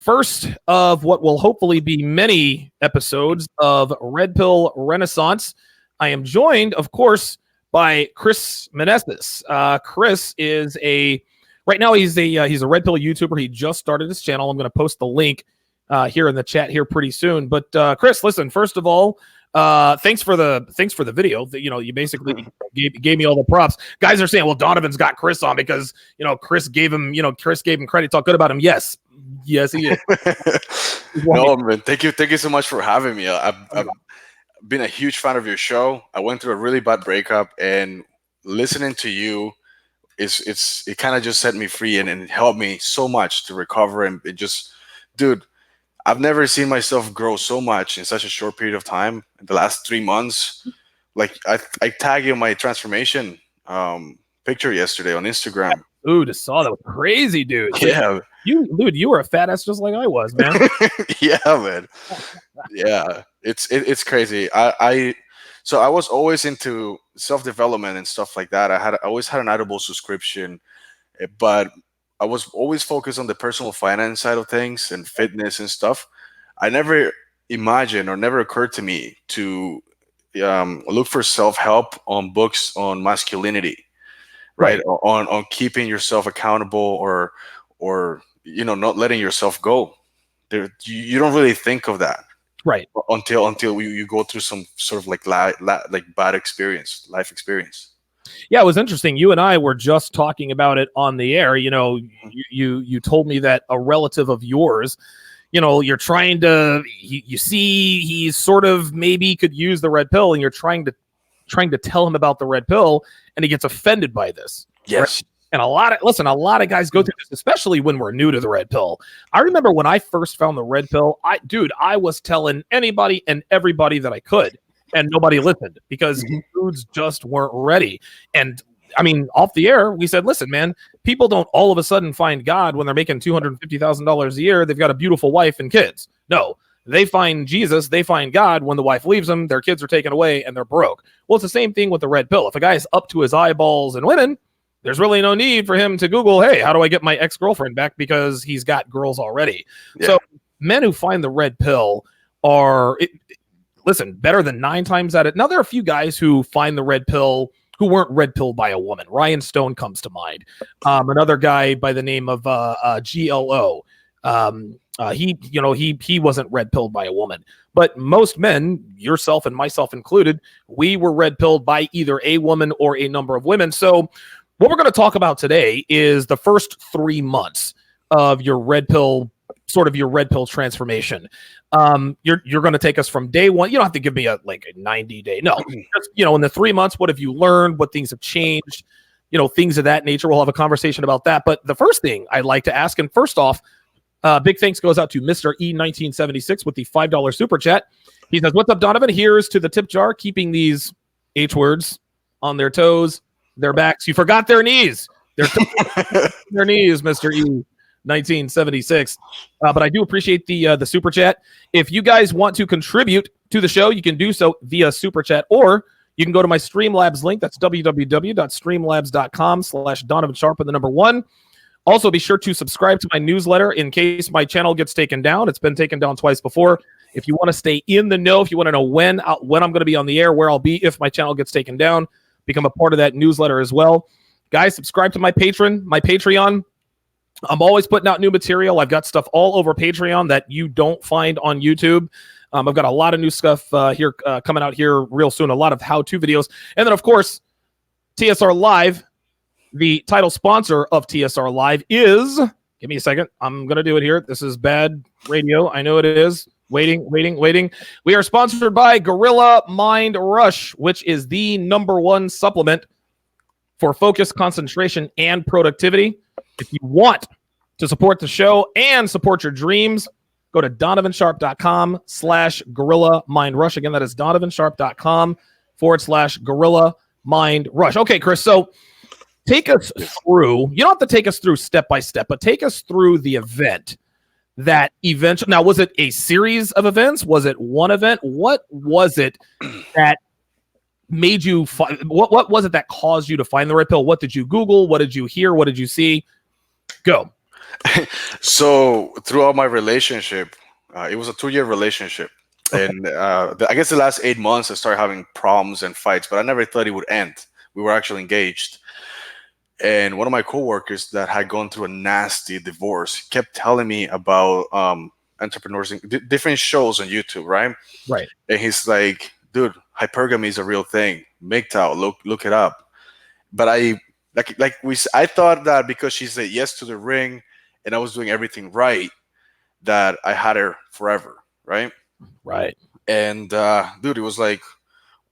First of what will hopefully be many episodes of Red Pill Renaissance. I am joined, of course, by Chris Meneses. Chris is right now he's a Red Pill YouTuber. He just started his channel. I'm going to post the link here in the chat here pretty soon. But Chris, listen, first of all, thanks for the video. You basically gave me all the props. Guys are saying, well, Donovan's got Chris on because Chris gave him credit, talk good about him. Yes, he is. No, man, thank you so much for having me. I've been a huge fan of your show. I went through a really bad breakup, and listening to you it kind of just set me free and it helped me so much to recover. And it just, dude, I've never seen myself grow so much in such a short period of time. In the last 3 months, like I tagged you in my transformation picture yesterday on Instagram. Ooh, just saw that. Was crazy, dude. Yeah, you were a fat ass just like I was, man. Yeah, man. Yeah, it's crazy. So I was always into self-development and stuff like that. I always had an Audible subscription, but I was always focused on the personal finance side of things and fitness and stuff. I never imagined or never occurred to me to look for self-help on books on masculinity, right? On keeping yourself accountable or not letting yourself go. You don't really think of that, right? Until you go through some sort of like bad experience, life experience. Yeah, it was interesting. You and I were just talking about it on the air. You told me that a relative of yours, you're trying to, you see he's sort of maybe could use the red pill, and you're trying to tell him about the red pill, and he gets offended by this. Yes. Right? And a lot of guys go through this, especially when we're new to the red pill. I remember when I first found the red pill, I was telling anybody and everybody that I could, and nobody listened because dudes just weren't ready. And I mean, off the air, we said, listen, man, people don't all of a sudden find God when they're making $250,000 a year. They've got a beautiful wife and kids. No, they find Jesus. They find God when the wife leaves them, their kids are taken away, and they're broke. Well, it's the same thing with the red pill. If a guy is up to his eyeballs in women, there's really no need for him to Google, hey, how do I get my ex-girlfriend back? Because he's got girls already. Yeah. So men who find the red pill are... Listen, better than 9 times out of... Now, there are a few guys who find the red pill who weren't red pilled by a woman. Ryan Stone comes to mind. Another guy by the name of GLO. He wasn't red pilled by a woman. But most men, yourself and myself included, we were red pilled by either a woman or a number of women. So what we're going to talk about today is the first 3 months of your red pill transformation. You're going to take us from day one. You don't have to give me a 90-day. No, just, in the 3 months, what have you learned? What things have changed? Things of that nature. We'll have a conversation about that. But the first thing I'd like to ask, and first off, big thanks goes out to Mr. E1976 with the $5 super chat. He says, "What's up, Donovan? Here's to the tip jar, keeping these H words on their toes, their backs. You forgot their knees. Their knees, Mr. E. 1976. But I do appreciate the super chat. If you guys want to contribute to the show, you can do so via super chat, or you can go to my Streamlabs link. That's www.streamlabs.com/Donovan Sharpe and the number 1. Also, be sure to subscribe to my newsletter in case my channel gets taken down. It's been taken down twice before. If you want to stay in the know, if you want to know when I'm going to be on the air, where I'll be if my channel gets taken down, become a part of that newsletter as well. Guys, subscribe to my Patreon. I'm always putting out new material. I've got stuff all over Patreon that you don't find on YouTube. I've got a lot of new stuff here coming out here real soon, a lot of how-to videos. And then, of course, TSR Live, the title sponsor of TSR Live is... Give me a second. I'm going to do it here. This is bad radio. I know it is. Waiting. We are sponsored by Gorilla Mind Rush, which is the #1 supplement for focus, concentration, and productivity. If you want to support the show and support your dreams, go to donovansharpe.com/Gorilla Mind Rush. Again, that is donovansharpe.com/Gorilla Mind Rush. Okay, Chris, so take us through, you don't have to take us through step by step, but take us through the event that eventually, now, was it a series of events? Was it one event? What was it that made you, what was it that caused you to find the red pill? What did you Google? What did you hear? What did you see? Go. So throughout my relationship, it was a 2 year relationship. Okay. And I guess the last 8 months, I started having problems and fights, but I never thought it would end. We were actually engaged. And one of my coworkers that had gone through a nasty divorce kept telling me about entrepreneurs and different shows on YouTube, right? Right. And he's like, dude, hypergamy is a real thing. MGTOW, look it up. But I thought that because she said yes to the ring and I was doing everything right, that I had her forever, right? Right. And dude, it was like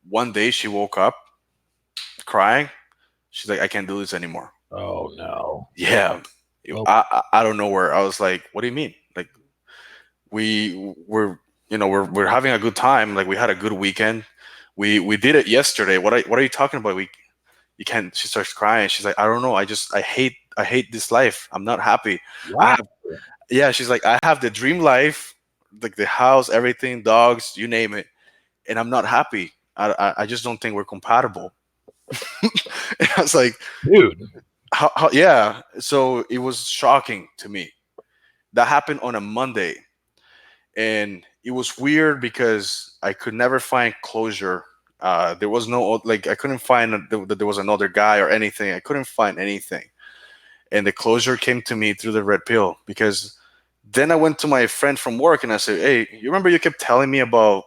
one day she woke up crying. She's like, I can't do this anymore. Oh no. Yeah. Oh, I don't know where. I was like, what do you mean? Like we're having a good time. Like we had a good weekend. We did it yesterday. What are you talking about? You can't. She starts crying. She's like, I don't know. I hate this life. I'm not happy. I wow. have Yeah, she's like, I have the dream life, like the house, everything, dogs, you name it, and I'm not happy. I just don't think we're compatible. And I was like, Dude. yeah. So it was shocking to me. That happened on a Monday, and it was weird because I could never find closure. There was no like I couldn't find that there was another guy or anything. I couldn't find anything, and the closure came to me through the red pill because then I went to my friend from work and I said, "Hey, you remember you kept telling me about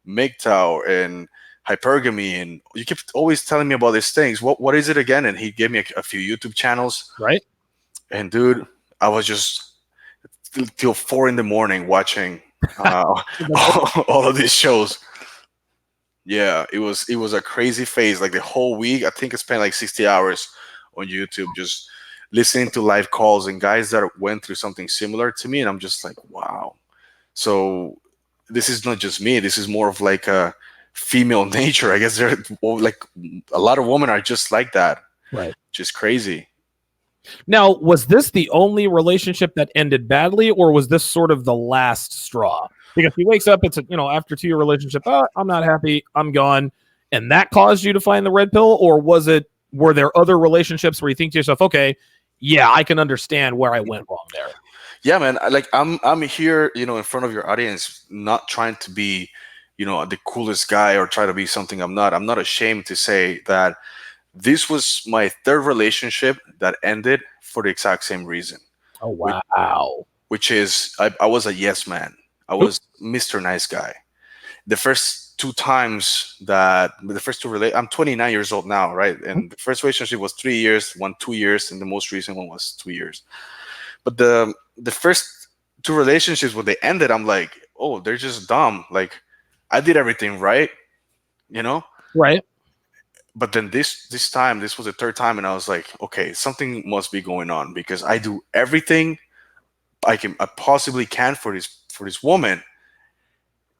MGTOW and hypergamy, and you kept always telling me about these things. What is it again?" And he gave me a few YouTube channels. Right. And dude, I was just till 4 in the morning watching all of these shows. Yeah, it was a crazy phase. Like the whole week, I think I spent like 60 hours on YouTube just listening to live calls and guys that went through something similar to me, and I'm just like, wow. So this is not just me. This is more of like a female nature. I guess there, like a lot of women are just like that. Right. Just crazy. Now, was this the only relationship that ended badly, or was this sort of the last straw? Because he wakes up, it's a, after 2 year relationship, oh, I'm not happy, I'm gone, and that caused you to find the red pill, or were there other relationships where you think to yourself, okay, yeah, I can understand where I went wrong there? Yeah, man. I'm here, in front of your audience, not trying to be, the coolest guy or try to be something I'm not. I'm not ashamed to say that this was my third relationship that ended for the exact same reason. Oh wow. Which is I was a yes man. I was Mr. Nice Guy. The first two times I'm 29 years old now, right? And the first relationship was 3 years, 2 years, and the most recent one was 2 years. But the first two relationships when they ended, I'm like, oh, they're just dumb. Like I did everything right, Right. But then this time, this was the third time, and I was like, okay, something must be going on because I do everything I possibly can for this woman,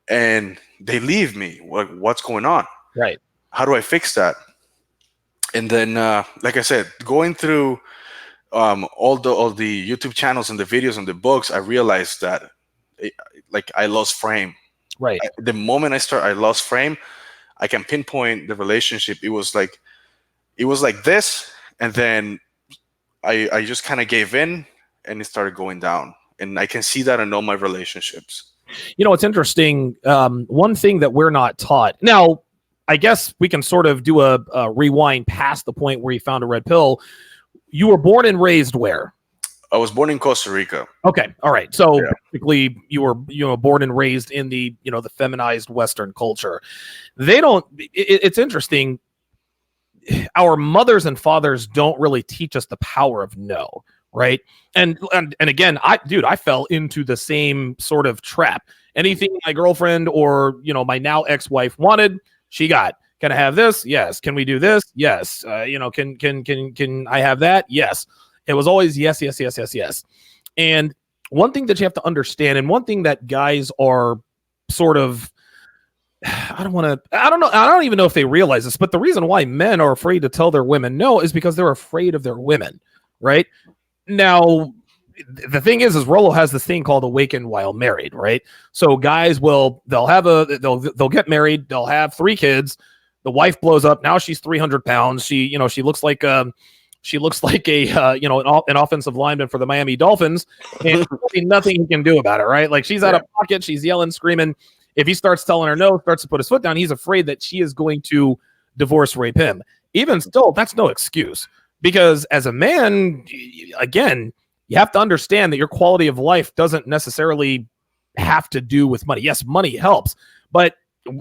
and they leave me. What's going on? Right. How do I fix that? And then, like I said, going through all the YouTube channels and the videos and the books, I realized that I lost frame. Right. The moment I lost frame, I can pinpoint the relationship. It was like this, and then I just kind of gave in, and it started going down. And I can see that in all my relationships. It's interesting. One thing that we're not taught now, I guess we can sort of do a rewind past the point where you found a red pill. You were born and raised where? I was born in Costa Rica. Okay. All right. So basically you were, born and raised in the, the feminized Western culture. It's interesting. Our mothers and fathers don't really teach us the power of no. Right. And again, I fell into the same sort of trap. Anything my girlfriend or, my now ex-wife wanted, she got. Can I have this? Yes. Can we do this? Yes. Can I have that? Yes. It was always yes, yes, yes, yes, yes. And one thing that you have to understand, and one thing that guys are sort of, I don't even know if they realize this, but the reason why men are afraid to tell their women no is because they're afraid of their women, right? Now, the thing is Rollo has this thing called awaken while married, right? So guys they'll get married, they'll have 3 kids, the wife blows up, now she's 300 pounds, she looks like She looks like a an offensive lineman for the Miami Dolphins, and nothing he can do about it, right? Like she's out of pocket, she's yelling, screaming. If he starts telling her no, starts to put his foot down, he's afraid that she is going to divorce rape him. Even still, that's no excuse, because as a man, again, you have to understand that your quality of life doesn't necessarily have to do with money. Yes, money helps, but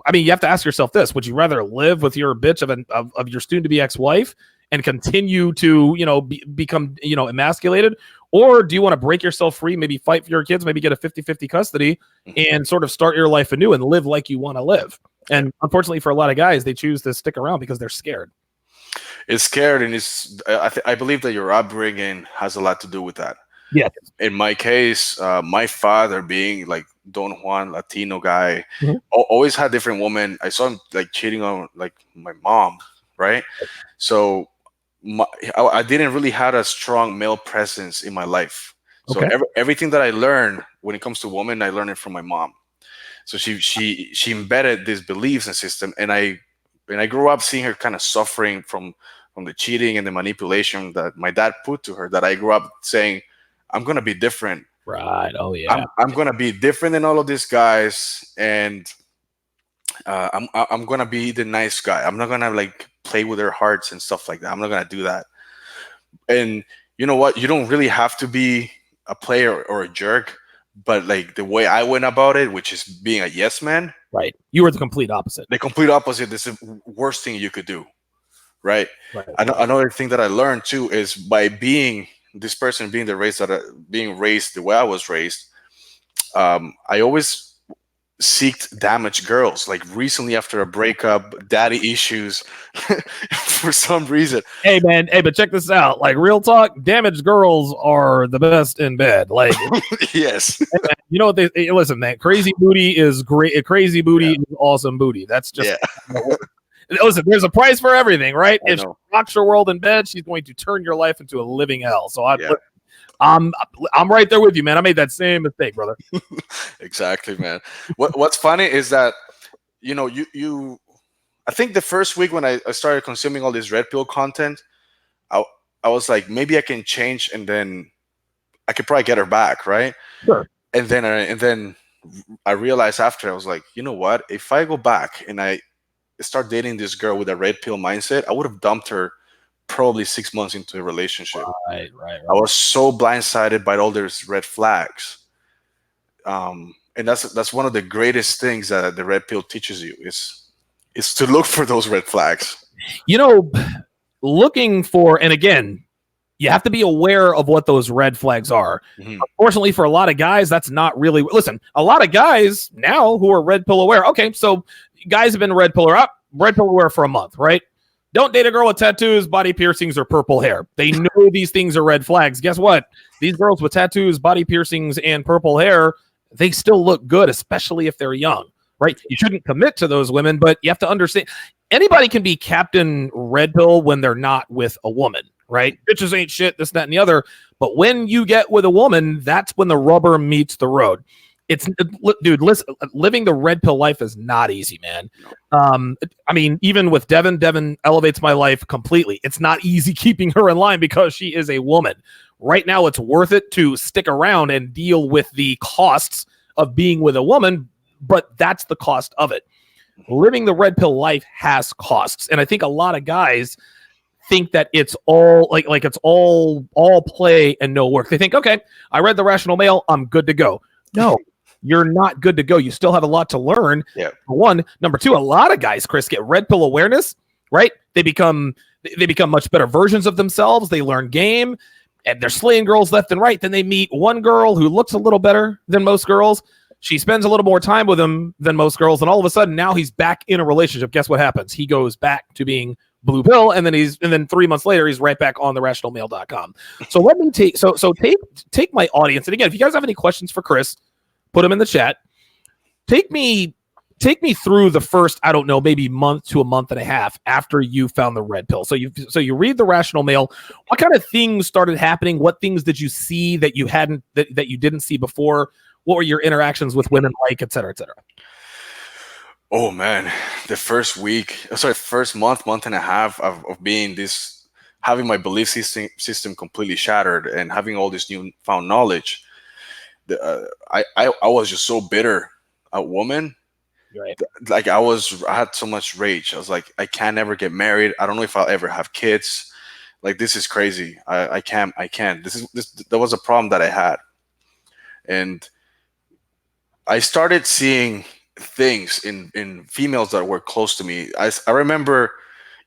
I mean, you have to ask yourself this: would you rather live with your bitch of your soon-to-be ex-wife and continue to become emasculated, or do you want to break yourself free, maybe fight for your kids, maybe get a 50-50 custody, and sort of start your life anew and live like you want to live? And unfortunately, for a lot of guys, they choose to stick around because they're scared. It's scared, and I believe that your upbringing has a lot to do with that. Yeah. In my case, my father, being like Don Juan, Latino guy, always had different women. I saw him like cheating on like my mom, right? So I didn't really have a strong male presence in my life. So everything that I learned when it comes to women, I learned it from my mom. So she embedded these beliefs and system, and I grew up seeing her kind of suffering from the cheating and the manipulation that my dad put to her. That I grew up saying, I'm gonna be different. Right. Oh yeah. I'm gonna be different than all of these guys, and I'm gonna be the nice guy. I'm not gonna like play with their hearts and stuff like that. I'm not gonna do that. And you know what? You don't really have to be a player or a jerk, but like the way I went about it, which is being a yes man. Right. You were the complete opposite. The complete opposite is the worst thing you could do. Right. Another thing that I learned too is by being this person, being being raised the way I was raised. I always seeked damaged girls. Like recently, after a breakup, daddy issues, for some reason. Hey man, but check this out. Like real talk, damaged girls are the best in bed. Like yes. Hey, man, you know what? Listen, man. Crazy booty is great. Crazy booty is awesome booty. That's just. Listen, there's a price for everything, right? If she rocks your world in bed, she's going to turn your life into a living hell. So I'm right there with you, man. I made that same mistake, brother. Exactly, man. What's funny is that you I think the first week when I started consuming all this red pill content, I was like, maybe I can change, and then I could probably get her back, right? Sure. And then I realized after, I was like, you know what? If I go back and I start dating this girl with a red pill mindset, I would have dumped her probably 6 months into a relationship. Right. I was so blindsided by all these red flags. And that's one of the greatest things that the red pill teaches you is to look for those red flags. Looking for, and again, you have to be aware of what those red flags are. Unfortunately, for a lot of guys, that's not really. Listen, a lot of guys now who are red pill aware. Okay, so guys have been red pill aware for a month, right? Don't date a girl with tattoos, body piercings, or purple hair. They know these things are red flags. Guess what? These girls with tattoos, body piercings, and purple hair, they still look good, especially if they're young, right? You shouldn't commit to those women, but you have to understand anybody can be Captain Red Pill when they're not with a woman, right? Bitches ain't shit, this, that, and the other. But when you get with a woman, that's when the rubber meets the road. Dude, listen, living the red pill life is not easy, man. I mean, even with Devin elevates my life completely. It's not easy keeping her in line because she is a woman. Right now, it's worth it to stick around and deal with the costs of being with a woman, but that's the cost of it. Living the red pill life has costs. And I think a lot of guys think that it's all like it's all play and no work. They think, okay, I read The Rational Male, I'm good to go. No. You're not good to go. You still have a lot to learn. Yeah. For one. Number two, a lot of guys, Chris, get red pill awareness, right? They become much better versions of themselves. They learn game, and they're slaying girls left and right. Then they meet one girl who looks a little better than most girls. She spends a little more time with him than most girls, and all of a sudden now he's back in a relationship. Guess what happens? He goes back to being blue pill, and then 3 months later he's right back on therationalmale.com. So let me take my audience, and again, if you guys have any questions for Chris, put them in the chat. Take me through the first, I don't know, maybe month to a month and a half after you found the red pill. So you read The Rational Male. What kind of things started happening? What things did you see that you didn't see before? What were your interactions with women like, et cetera, et cetera? Oh man, the first month and a half of being this having my belief system completely shattered and having all this newfound knowledge, I was just so bitter at women. Right. Like I had so much rage. I was like, I can't ever get married. I don't know if I'll ever have kids. Like, this is crazy. I can't. That was a problem that I had. And I started seeing things in females that were close to me. I remember,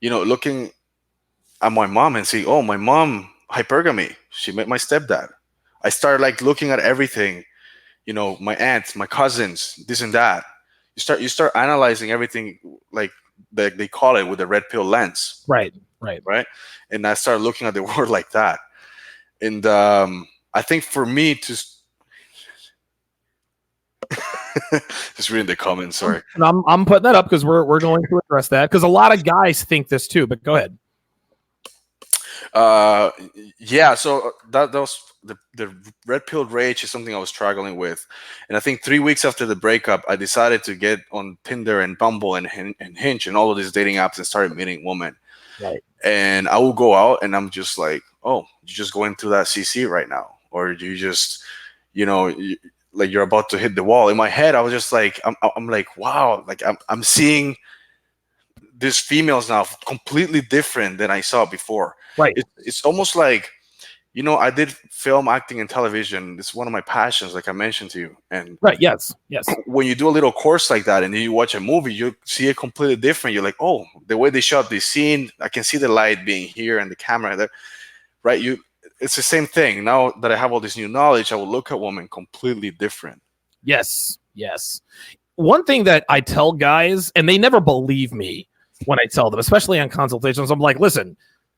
looking at my mom and saying, oh, my mom, hypergamy. She met my stepdad. I started like looking at everything, my aunts, my cousins, this and that. You start analyzing everything, like they call it, with the red pill lens. Right. And I started looking at the world like that. And I think for me to just reading the comments, sorry. And I'm putting that up because we're going to address that, because a lot of guys think this too. But go ahead. Yeah. So that was the red pill rage is something I was struggling with, and I think 3 weeks after the breakup, I decided to get on Tinder and Bumble and Hinge and all of these dating apps and started meeting women. Right. And I will go out and I'm just like, oh, you're just going through that CC right now, or you just, like you're about to hit the wall. In my head, I was just like, I'm like, wow, like I'm seeing these females now completely different than I saw before. Right. It's almost like, I did film, acting, and television. It's one of my passions, like I mentioned to you. And right, yes. When you do a little course like that and then you watch a movie, you see it completely different. You're like, oh, the way they shot this scene, I can see the light being here and the camera there, right? It's the same thing. Now that I have all this new knowledge, I will look at women completely different. Yes. One thing that I tell guys, and they never believe me when I tell them, especially on consultations, I'm like, listen,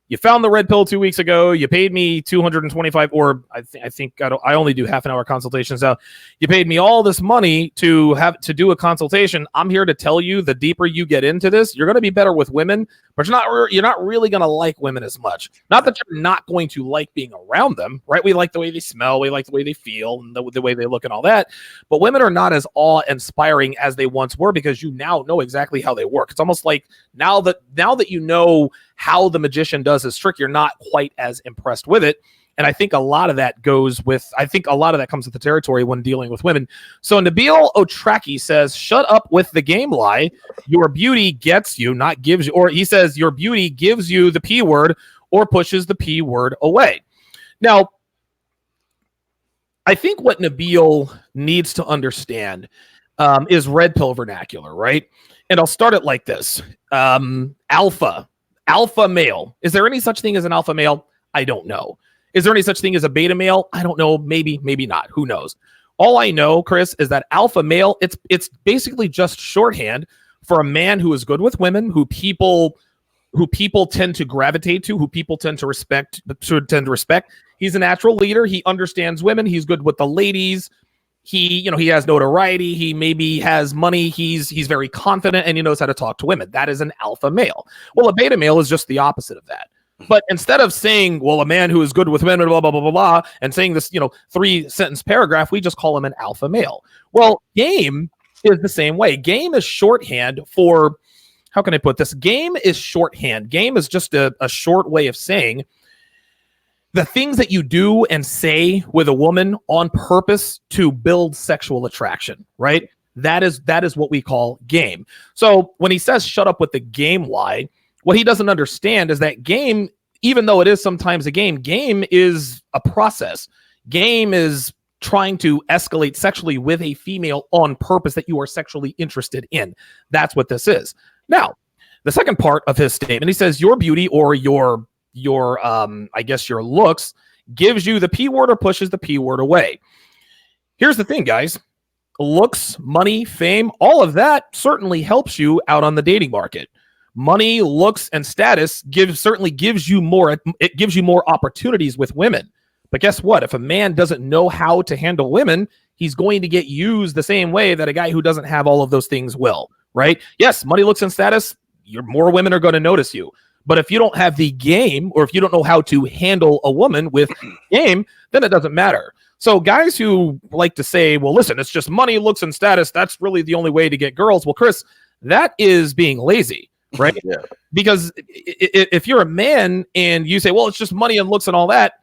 you found the red pill 2 weeks ago. You paid me $225, or I think I only do half an hour consultations now. You paid me all this money to do a consultation. I'm here to tell you, the deeper you get into this, you're going to be better with women, but you're not really going to like women as much. Not that you're not going to like being around them, right? We like the way they smell, we like the way they feel, and the way they look and all that. But women are not as awe-inspiring as they once were, because you now know exactly how they work. It's almost like now that you know how the magician does his trick, you're not quite as impressed with it. And I think a lot of that comes with the territory when dealing with women. So Nabil Otraki says, shut up with the game lie. Your beauty gets you, not gives you. Or he says, your beauty gives you the P word or pushes the P word away. Now, I think what Nabil needs to understand is red pill vernacular, right? And I'll start it like this. Alpha male. Is there any such thing as an alpha male? I don't know. Is there any such thing as a beta male? I don't know. Maybe not. Who knows? All I know, Chris, is that alpha male, it's basically just shorthand for a man who is good with women, who people tend to gravitate to, who people tend to respect. He's a natural leader. He understands women. He's good with the ladies. He has notoriety. He maybe has money. He's very confident, and he knows how to talk to women. That is an alpha male. Well, a beta male is just the opposite of that. But instead of saying, well, a man who is good with women, blah, blah, blah, blah, blah, and saying this, 3-sentence paragraph, we just call him an alpha male. Well, game is the same way. Game is shorthand for, how can I put this? Game is shorthand. Game is just a short way of saying the things that you do and say with a woman on purpose to build sexual attraction, right? That is what we call game. So when he says shut up with the game lie, what he doesn't understand is that game, even though it is sometimes a game is a process. Game is trying to escalate sexually with a female on purpose that you are sexually interested in. That's what this is. Now, the second part of his statement, he says your beauty or your I guess your looks gives you the P word or pushes the P word away. Here's the thing, guys. Looks, money, fame, all of that certainly helps you out on the dating market. Money, looks, and status certainly gives you more. It gives you more opportunities with women. But guess what? If a man doesn't know how to handle women, he's going to get used the same way that a guy who doesn't have all of those things will, right? Yes, money, looks, and status, more women are going to notice you. But if you don't have the game, or if you don't know how to handle a woman with game, then it doesn't matter. So guys who like to say, well, listen, it's just money, looks, and status, that's really the only way to get girls. Well, Chris, that is being lazy. right? Yeah. Because if you're a man and you say, well, it's just money and looks and all that,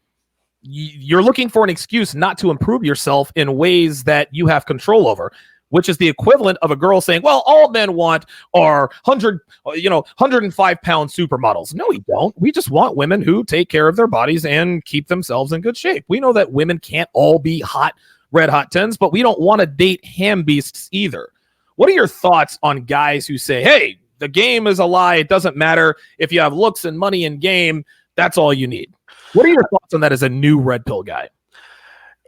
you're looking for an excuse not to improve yourself in ways that you have control over, which is the equivalent of a girl saying, well, all men want are 105-pound supermodels. No, we don't. We just want women who take care of their bodies and keep themselves in good shape. We know that women can't all be hot, red hot tens, but we don't want to date ham beasts either. What are your thoughts on guys who say, hey, the game is a lie. It doesn't matter if you have looks and money in game. That's all you need. What are your thoughts on that as a new red pill guy?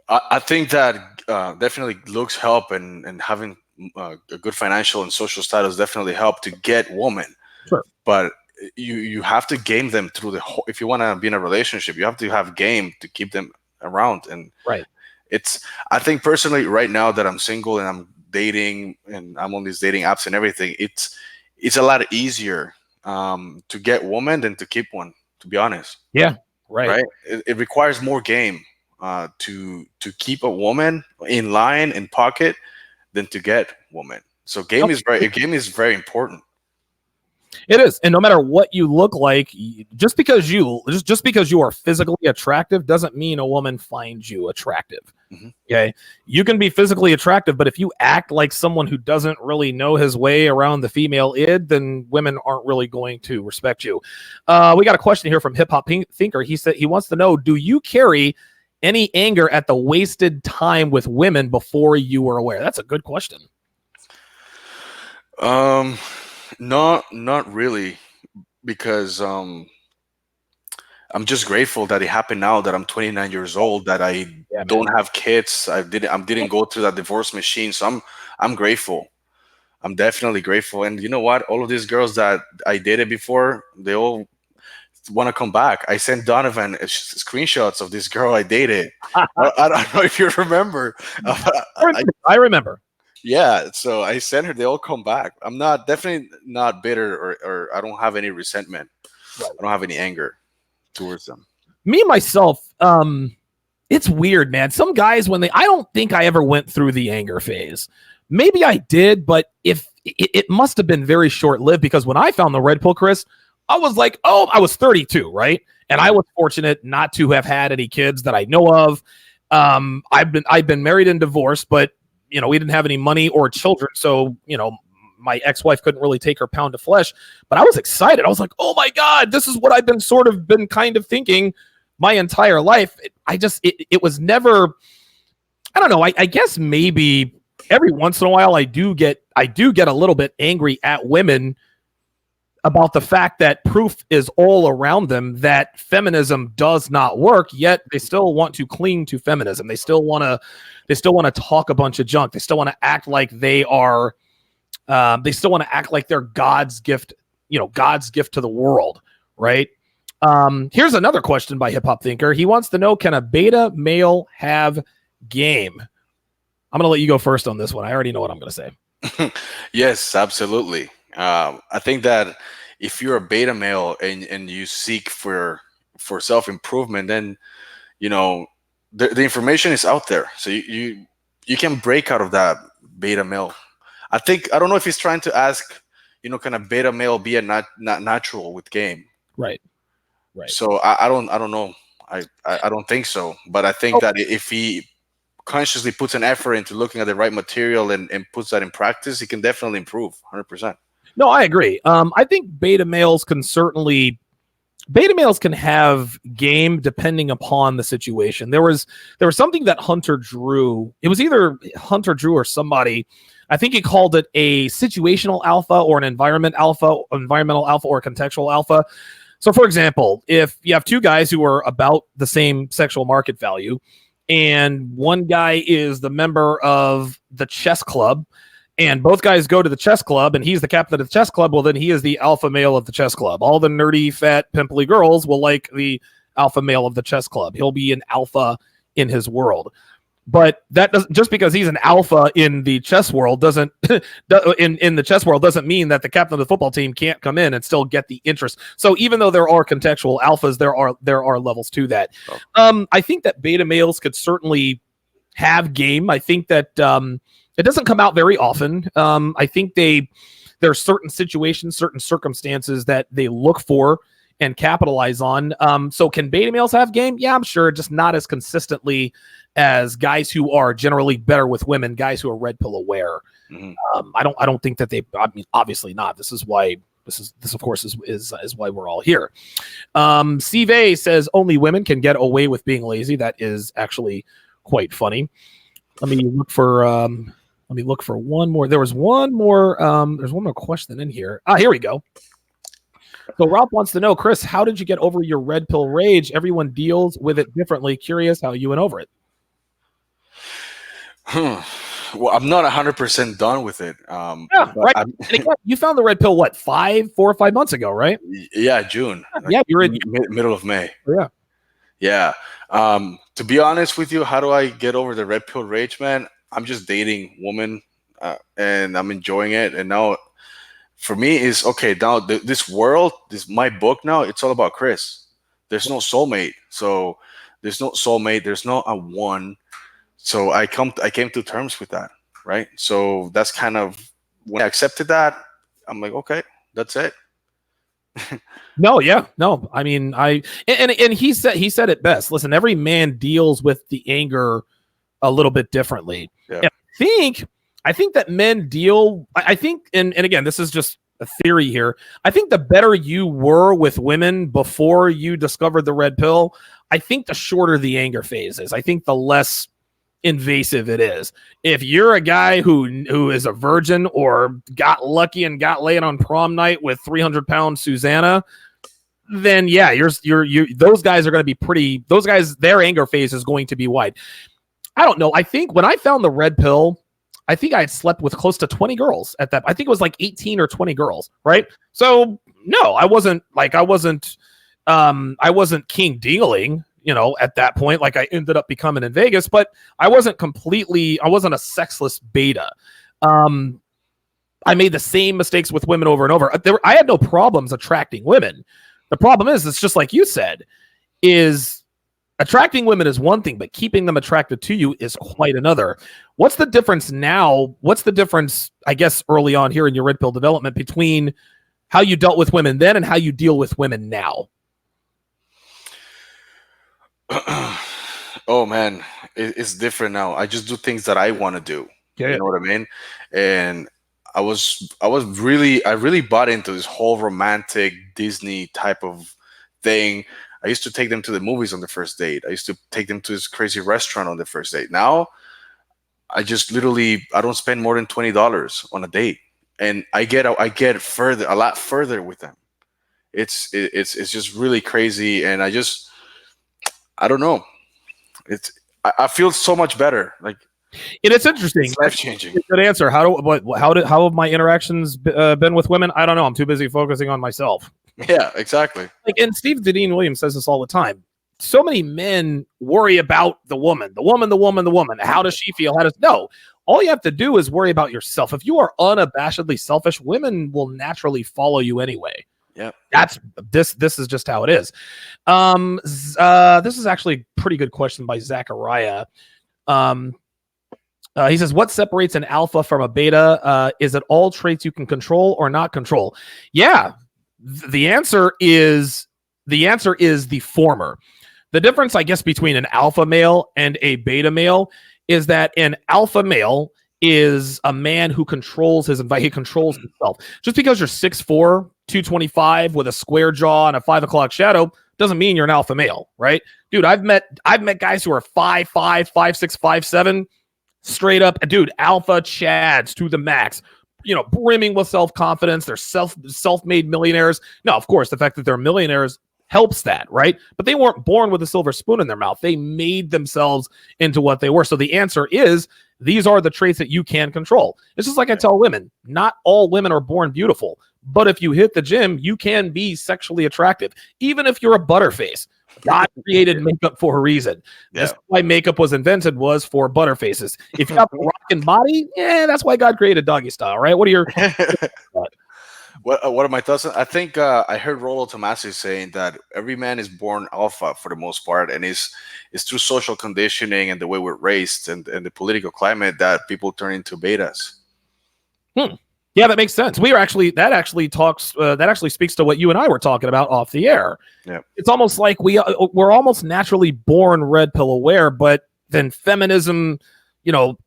I think that definitely looks help, and having a good financial and social status definitely help to get women. Sure. But you have to game them through the whole. If you want to be in a relationship, you have to have game to keep them around. And right. I think personally, right now that I'm single and I'm dating and I'm on these dating apps and everything, it's a lot easier to get women than to keep one. To be honest. Yeah. Right. It requires more game to keep a woman in line, in pocket, than to get woman. So game is very important. It is. And no matter what you look like, just because you are physically attractive doesn't mean a woman finds you attractive. Mm-hmm. Okay. You can be physically attractive, but if you act like someone who doesn't really know his way around the female id, then women aren't really going to respect you. We got a question here from Hip Hop Thinker. He said he wants to know, do you carry any anger at the wasted time with women before you were aware? That's a good question. Not really, because I'm just grateful that it happened now that I'm 29 years old, that I don't have kids. I didn't go through that divorce machine. So I'm grateful. I'm definitely grateful. And you know what? All of these girls that I dated before, they all want to come back. I sent Donovan screenshots of this girl I dated. I don't know if you remember. I remember. Yeah, so I sent her. They all come back. I'm definitely not bitter, or I don't have any resentment. Right. I don't have any anger towards them. Me myself, it's weird, man. Some guys, I don't think I ever went through the anger phase. Maybe I did, but if it must have been very short-lived, because when I found the red pill, Chris, I was like, I was 32, right? And I was fortunate not to have had any kids that I know of. I've been married and divorced, but we didn't have any money or children, so my ex-wife couldn't really take her pound of flesh. But I was excited. I was like, oh my God, this is what I've been kind of thinking my entire life. It was never, I don't know. I guess maybe every once in a while I do get a little bit angry at women about the fact that proof is all around them that feminism does not work, yet they still want to cling to feminism. They still want to talk a bunch of junk. They still want to act like they are. They still want to act like they're God's gift. God's gift to the world, right? Here's another question by Hip Hop Thinker. He wants to know: can a beta male have game? I'm gonna let you go first on this one. I already know what I'm gonna say. Yes, absolutely. I think that if you're a beta male and you seek for self-improvement, then the information is out there, so you can break out of that beta male. I don't know if he's trying to ask, can a beta male be not natural with game? Right. So I don't know. I don't think so, but I think that if he consciously puts an effort into looking at the right material and puts that in practice, he can definitely improve 100%. No, I agree. I think beta males can have game depending upon the situation. There was something that Hunter Drew. It was either Hunter Drew or somebody. I think he called it a situational alpha or an environmental alpha or a contextual alpha. So, for example, if you have two guys who are about the same sexual market value, and one guy is the member of the chess club, and both guys go to the chess club, and he's the captain of the chess club, well, then he is the alpha male of the chess club. All the nerdy, fat, pimply girls will like the alpha male of the chess club. He'll be an alpha in his world. But that doesn't, just because he's an alpha in the chess world doesn't in the chess world doesn't mean that the captain of the football team can't come in and still get the interest. So even though there are contextual alphas, there are levels to that. I think that beta males could certainly have game. I think that it doesn't come out very often. I think they're there are certain situations, certain circumstances that they look for and capitalize on. So can beta males have game? Yeah, I'm sure, just not as consistently as guys who are generally better with women, guys who are red pill aware. I don't think that they. I mean, obviously not. This is why. This of course is why we're all here. Sive says only women can get away with being lazy. That is actually quite funny. Let me look for one more. There's one more question in here. Here we go. So Ralph wants to know, Chris, how did you get over your red pill rage? Everyone deals with it differently. Curious how you went over it. Well, I'm not 100% done with it. Yeah, right. And again, you found the red pill, what, 4 or 5 months ago, right? Yeah, June. Yeah, you're in middle of May. Yeah. Yeah. To be honest with you, how do I get over the red pill rage, man? I'm just dating women, and I'm enjoying it. And now, for me, is okay. Now, this world, my book now, it's all about Chris. There's no soulmate. So there's no soulmate. There's no a one. So I came to terms with that, right? So that's kind of when I accepted that. I'm like, okay, that's it. No, yeah, no. I mean, and he said it best. Listen, every man deals with the anger a little bit differently. Yeah. And I think that men deal. I think, and again, this is just a theory here. I think the better you were with women before you discovered the red pill, I think the shorter the anger phase is. I think the less invasive it is. If you're a guy who is a virgin or got lucky and got laid on prom night with 300-pound Susanna, then yeah, those guys are going to be pretty. Those guys, their anger phase is going to be wide. I don't know. I think when I found the red pill, I think I had slept with close to 20 girls at that. I think it was like 18 or 20 girls, right? So no, I wasn't king dealing, at that point, like I ended up becoming in Vegas, but I wasn't a sexless beta. I made the same mistakes with women over and over. I had no problems attracting women. The problem is, it's just like you said, is attracting women is one thing, but keeping them attracted to you is quite another. What's the difference now? What's the difference, I guess, early on here in your red pill development between how you dealt with women then and how you deal with women now? Oh man, it's different now. I just do things that I want to do. Yeah. You know what I mean? And I really bought into this whole romantic Disney type of thing. I used to take them to the movies on the first date. I used to take them to this crazy restaurant on the first date. Now, I just I don't spend more than $20 on a date, and I get a lot further with them. It's just really crazy, and I don't know. I feel so much better. Like, and it's interesting. It's life-changing. Good answer. How have my interactions been with women? I don't know. I'm too busy focusing on myself. Yeah, exactly. And Steve Deneen Williams says this all the time. So many men worry about the woman. How does she feel? No. All you have to do is worry about yourself. If you are unabashedly selfish, women will naturally follow you anyway. Yeah, this is just how it is. This is actually a pretty good question by Zachariah. He says, what separates an alpha from a beta? Is it all traits you can control or not control? Yeah, the answer is the former. The difference, I guess, between an alpha male and a beta male is that an alpha male is a man who controls his environment. He controls himself. Just because you're 6'4", 225 with a square jaw and a 5 o'clock shadow doesn't mean you're an alpha male, right? Dude, I've met guys who are 5'5", 5'6", 5'7", straight up, dude, alpha chads to the max, brimming with self-confidence. They're self-made millionaires. Now, of course, the fact that they're millionaires helps that, right? But they weren't born with a silver spoon in their mouth. They made themselves into what they were. So the answer is, these are the traits that you can control. It's just like I tell women, not all women are born beautiful, but if you hit the gym, you can be sexually attractive, even if you're a butterface. God created makeup for a reason. That's why makeup was invented, was for butterfaces. If you have a rocking body, that's why God created doggy style, right? What are your What are my thoughts? I think I heard Rollo Tomasi saying that every man is born alpha for the most part, and it's through social conditioning and the way we're raised and the political climate that people turn into betas. Yeah, that makes sense. That actually speaks to what you and I were talking about off the air. Yeah. It's almost like we're almost naturally born red pill aware, but then feminism,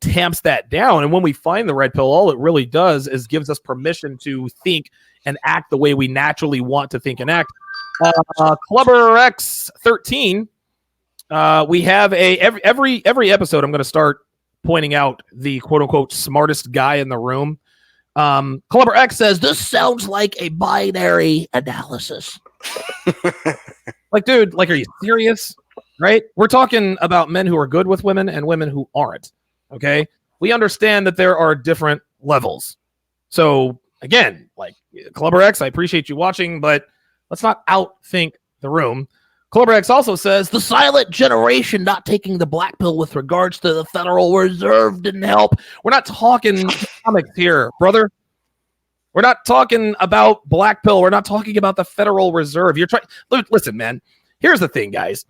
tamps that down. And when we find the red pill, all it really does is gives us permission to think and act the way we naturally want to think and act. Clubber X13, we have every episode. I'm going to start pointing out the quote unquote smartest guy in the room. Clubber X says this sounds like a binary analysis. Like, dude, are you serious? Right? We're talking about men who are good with women and women who aren't. Okay, we understand that there are different levels. So again, like Clubber X, I appreciate you watching, but let's not outthink the room. Clubber X also says the silent generation not taking the black pill with regards to the Federal Reserve didn't help. We're not talking economics here, brother. We're not talking about black pill. We're not talking about the Federal Reserve. You're trying. Listen, man. Here's the thing, guys.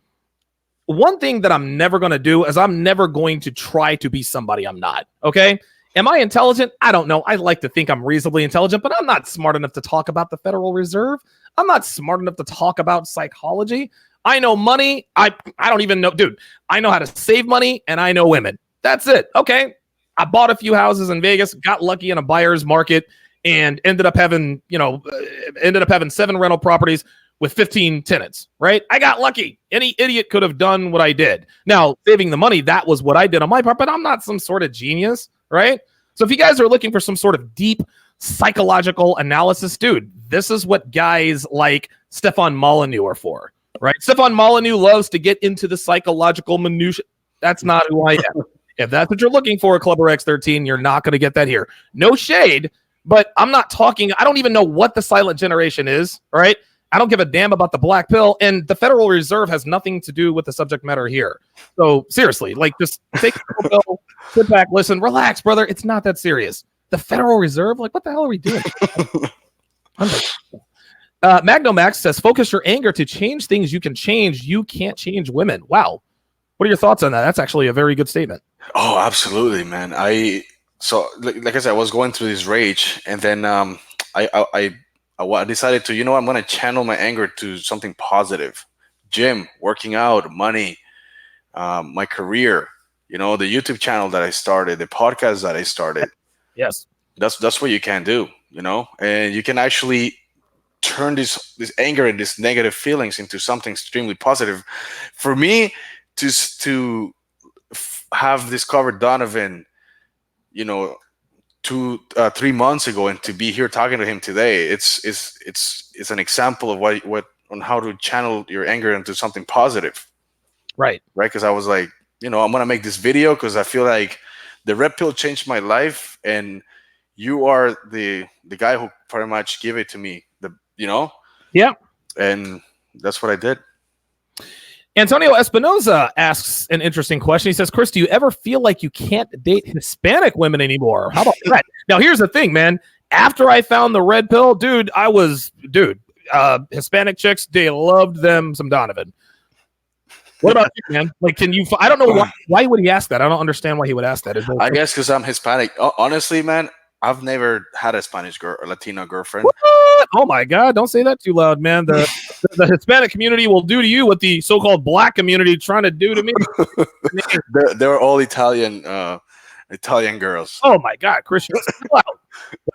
One thing that I'm never going to do is I'm never going to try to be somebody I'm not. Okay. Am I intelligent? I don't know. I like to think I'm reasonably intelligent, but I'm not smart enough to talk about the Federal Reserve. I'm not smart enough to talk about psychology. I know money. I don't even know, dude. I know how to save money and I know women. That's it. Okay. I bought a few houses in Vegas, got lucky in a buyer's market, and ended up having 7 rental properties with 15 tenants, right? I got lucky. Any idiot could have done what I did. Now, saving the money, that was what I did on my part, but I'm not some sort of genius, right? So if you guys are looking for some sort of deep psychological analysis, dude, this is what guys like Stefan Molyneux are for, right? Stefan Molyneux loves to get into the psychological minutiae. That's not who I am. If that's what you're looking for, Clubber X13, you're not going to get that here. No shade, but I'm not talking. I don't even know what the silent generation is, right? I don't give a damn about the black pill, and the Federal Reserve has nothing to do with the subject matter here. So seriously, just take a pill, sit back, listen, relax, brother. It's not that serious. The Federal Reserve, what the hell are we doing? Magnomax says, focus your anger to change things you can change. You can't change women. Wow. What are your thoughts on that? That's actually a very good statement. Oh, absolutely, man. So like I said, I was going through this rage, and then I decided to, I'm going to channel my anger to something positive. Gym, working out, money, my career, the YouTube channel that I started, the podcast that I started. Yes. That's what you can do, and you can actually turn this anger and these negative feelings into something extremely positive. For me to have discovered Donovan, 3 months ago, and to be here talking to him today, it's an example of what on how to channel your anger into something positive. Right. Because I was like, I'm gonna make this video because I feel like the red pill changed my life, and you are the guy who pretty much gave it to me. Yeah. And that's what I did. Antonio Espinoza asks an interesting question. He says, Chris, do you ever feel like you can't date Hispanic women anymore? How about that? Now, here's the thing, man. After I found the red pill, Hispanic chicks, they loved them some Donovan. What about you, man? I don't know why would he ask that? I don't understand why he would ask that. I guess because I'm Hispanic. Honestly, man, I've never had a Spanish girl or Latino girlfriend. What? Oh my God! Don't say that too loud, man. The Hispanic community will do to you what the so-called black community trying to do to me. they were all Italian girls. Oh my God, Christian!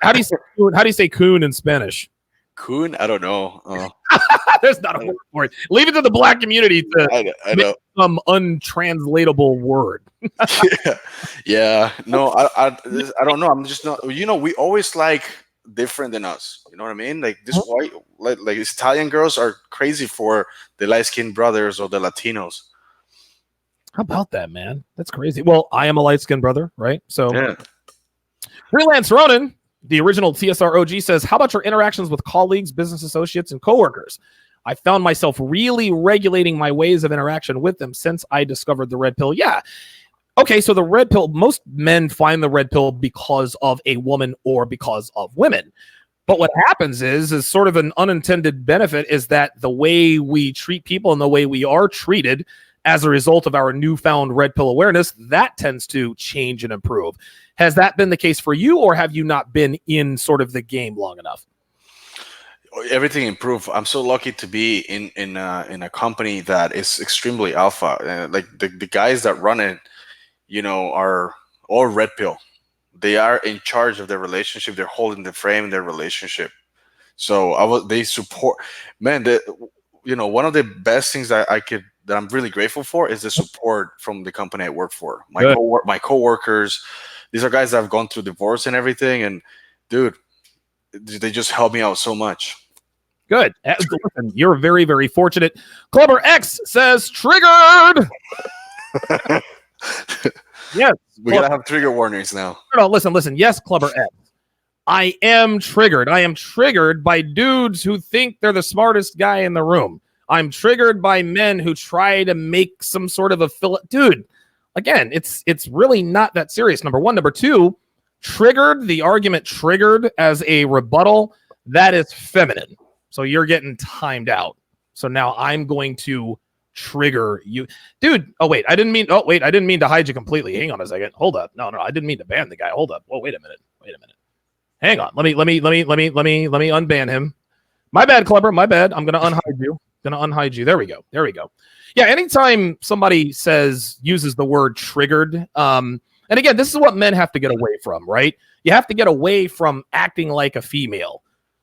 How do you say coon in Spanish? Coon? I don't know. There's not a word for it. Leave it to the black community to I know some untranslatable word. Yeah. No, I don't know. I'm just not. We always like different than us. You know what I mean? Like this white, like Italian girls are crazy for the light-skinned brothers or the Latinos. How about that, man? That's crazy. Well, I am a light-skinned brother, right? So, yeah. Freelance Ronan, the original TSR OG, says, how about your interactions with colleagues, business associates, and coworkers? I found myself really regulating my ways of interaction with them since I discovered the red pill. Yeah. Okay, so the red pill, most men find the red pill because of a woman or because of women. But what happens is sort of an unintended benefit is that the way we treat people and the way we are treated as a result of our newfound red pill awareness, that tends to change and improve. Has that been the case for you, or have you not been in sort of the game long enough? Everything improved. I'm so lucky to be in a company that is extremely alpha. Like the guys that run it, are all red pill. They are in charge of their relationship. They're holding the frame in their relationship. So they support, man. One of the best things that I'm really grateful for is the support from the company I work for. My coworkers, these are guys that have gone through divorce and everything, and dude, they just help me out so much. Good. Listen, you're very, very fortunate. Clever X says triggered. Yes. We gotta have trigger warnings now. No, listen. Yes, Clever X. I am triggered. I am triggered by dudes who think they're the smartest guy in the room. I'm triggered by men who try to make some sort of dude. Again, it's really not that serious. Number one. Number two, triggered, the argument triggered as a rebuttal, that is feminine. So you're getting timed out. So now I'm going to trigger you. Dude, I didn't mean to hide you completely. Hang on a second. Hold up. No, I didn't mean to ban the guy. Hold up. Oh, wait a minute. Hang on. Let me unban him. My bad, Clever. My bad. I'm gonna unhide you. There we go. Yeah, anytime somebody uses the word triggered, and again, this is what men have to get away from, right? You have to get away from acting like a female.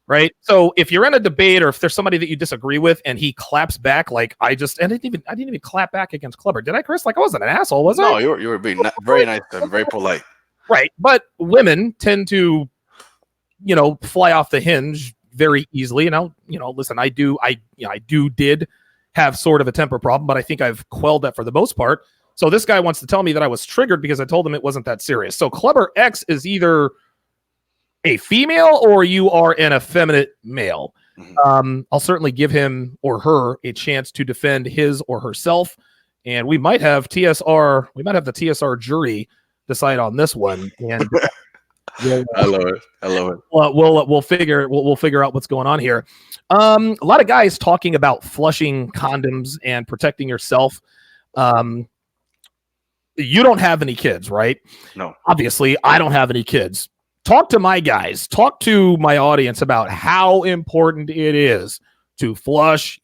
Right. So if you're in a debate, or if there's somebody that you disagree with and he claps back, like I didn't even clap back against Clever. Did I, Chris? Like I wasn't an asshole, was I? No, you were being very nice and very polite. Right. But women tend to, fly off the hinge very easily. And listen, I did have sort of a temper problem, but I think I've quelled that for the most part. So this guy wants to tell me that I was triggered because I told him it wasn't that serious. So Clever X is either a female or you are an effeminate male. Mm-hmm. I'll certainly give him or her a chance to defend his or herself, and we might have the TSR jury decide on this one. And I love it. We'll figure out what's going on here. A lot of guys talking about flushing condoms and protecting yourself. You don't have any kids, right? No. Obviously, I don't have any kids. Talk to my guys, talk to my audience about how important it is to flush